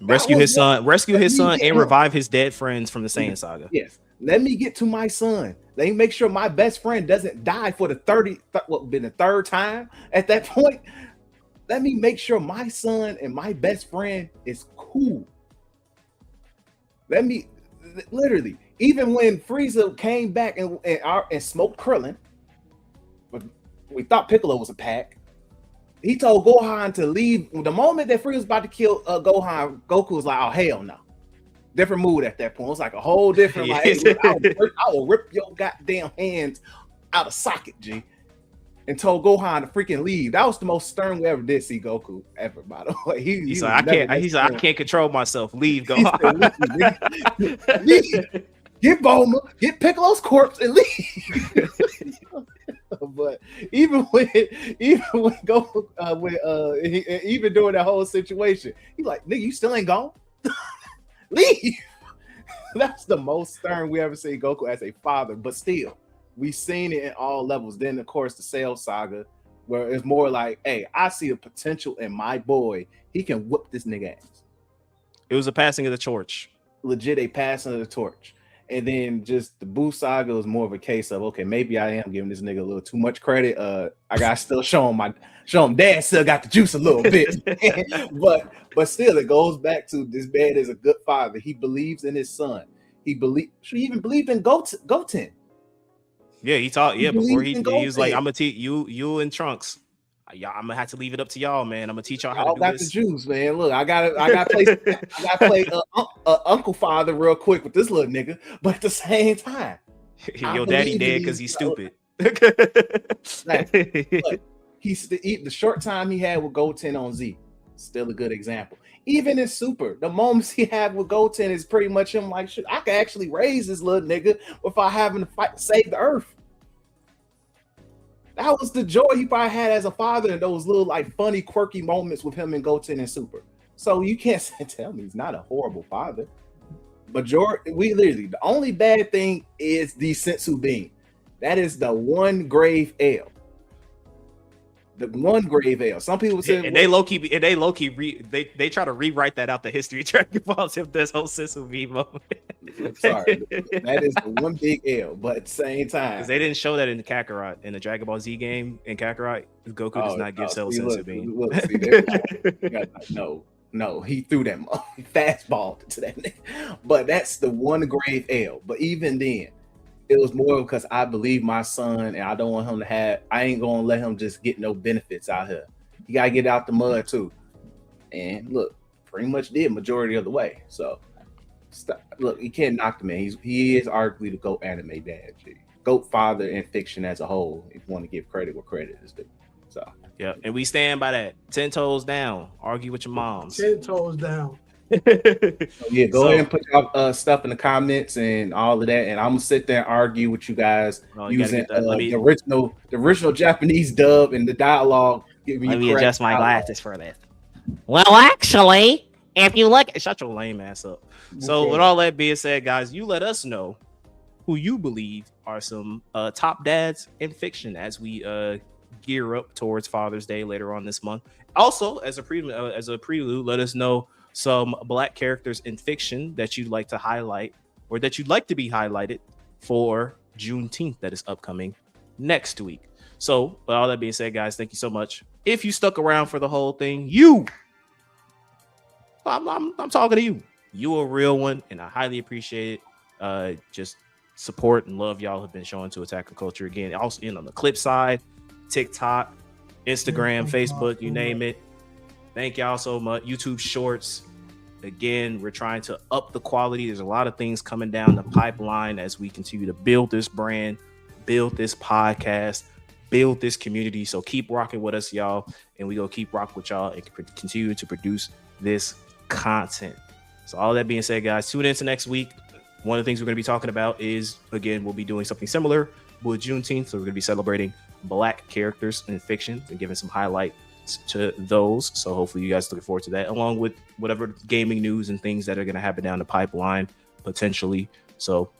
Rescue his son, and revive his dead friends from the Saiyan Saga. Yes. Let me get to my son. Let me make sure my best friend doesn't die for the third time at that point. Let me make sure my son and my best friend is cool. Let me literally, even when Frieza came back and smoked Krillin, we thought Piccolo was a pack. He told Gohan to leave. The moment that Frieza was about to kill Gohan, Goku was like, "Oh hell no!" Different mood at that point. It was like a whole different. Like, hey, I will rip your goddamn hands out of socket, G. And told Gohan to freaking leave. That was the most stern we ever did see Goku ever. By the way, he's like, I can't control myself. Leave, Gohan. Leave. Get Bulma, get Piccolo's corpse, and leave. But even when Goku, even during that whole situation, he's like, "Nigga, you still ain't gone? Leave." That's the most stern we ever see Goku as a father. But still, we've seen it in all levels. Then, of course, the Cell Saga, where it's more like, "Hey, I see the potential in my boy. He can whoop this nigga ass." It was a passing of the torch. Legit, a passing of the torch. And then just the Boo Saga was more of a case of, okay, maybe I am giving this nigga a little too much credit. I gotta still show him dad still got the juice a little bit. but still, it goes back to this man is a good father. He believes in his son. He even believed in Goten. Yeah, he taught. Yeah, before he was like, "I'm gonna teach you in Trunks. I'm gonna have to leave it up to y'all, man. I'm gonna teach y'all how to do got this." The juice, man. Look, I gotta play Uncle Father real quick with this little nigga, but at the same time, your daddy dead because he's stupid. He's the short time he had with Goten on Z, still a good example. Even in Super, the moments he had with Goten is pretty much him like, shit, I can actually raise this little nigga without having to fight to save the earth. That was the joy he probably had as a father in those little like funny, quirky moments with him and Goten and Super. So you can't tell me he's not a horrible father. The only bad thing is the sensu bean. That is the one grave L. The one grave L. Some people say, and they low key they try to rewrite that out the history of Dragon Ball Z. This whole sensu bean moment. I'm sorry, that is the one big L. But at the same time, because they didn't show that in the Kakarot in the Dragon Ball Z game in Kakarot, Goku does not give Cell sensu bean. No, he threw that fastball to that nigga. But that's the one grave L. But even then, it was more because I believe my son, and I don't want him to I ain't gonna let him just get no benefits out here. You gotta get out the mud too. And look, pretty much did majority of the way. So look, you can't knock the man. He is arguably the GOAT anime dad, GOAT father in fiction as a whole, if you want to give credit where credit is due. So yeah, and we stand by that. 10 toes down. Argue with your moms. 10 toes down. Yeah, go ahead and put your stuff in the comments and all of that, and I'm gonna sit there and argue with you guys using the original Japanese dub and the dialogue. Let me adjust my glasses for this. Well, actually, if you look, shut your lame ass up. So, with all that being said, guys, you let us know who you believe are some top dads in fiction as we gear up towards Father's Day later on this month. Also, as a prelude, let us know some Black characters in fiction that you'd like to highlight or that you'd like to be highlighted for Juneteenth that is upcoming next week. So, with all that being said, guys, thank you so much. If you stuck around for the whole thing, I'm talking to you. You a real one, and I highly appreciate it. Just support and love y'all have been showing to Attack of Culture again. Also, on the clip side, TikTok, Instagram, Facebook, you name it. Thank y'all so much. YouTube Shorts. Again, we're trying to up the quality. There's a lot of things coming down the pipeline as we continue to build this brand, build this podcast, build this community. So keep rocking with us, y'all. And we go keep rocking with y'all and continue to produce this content. So all that being said, guys, tune in to next week. One of the things we're going to be talking about is, again, we'll be doing something similar with Juneteenth, so we're going to be celebrating Black characters in fiction and giving some highlights to those. So hopefully you guys looking forward to that, along with whatever gaming news and things that are going to happen down the pipeline potentially. So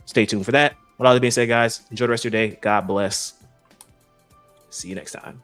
stay tuned for that. With all that being said, guys, enjoy the rest of your day. God bless. See you next time.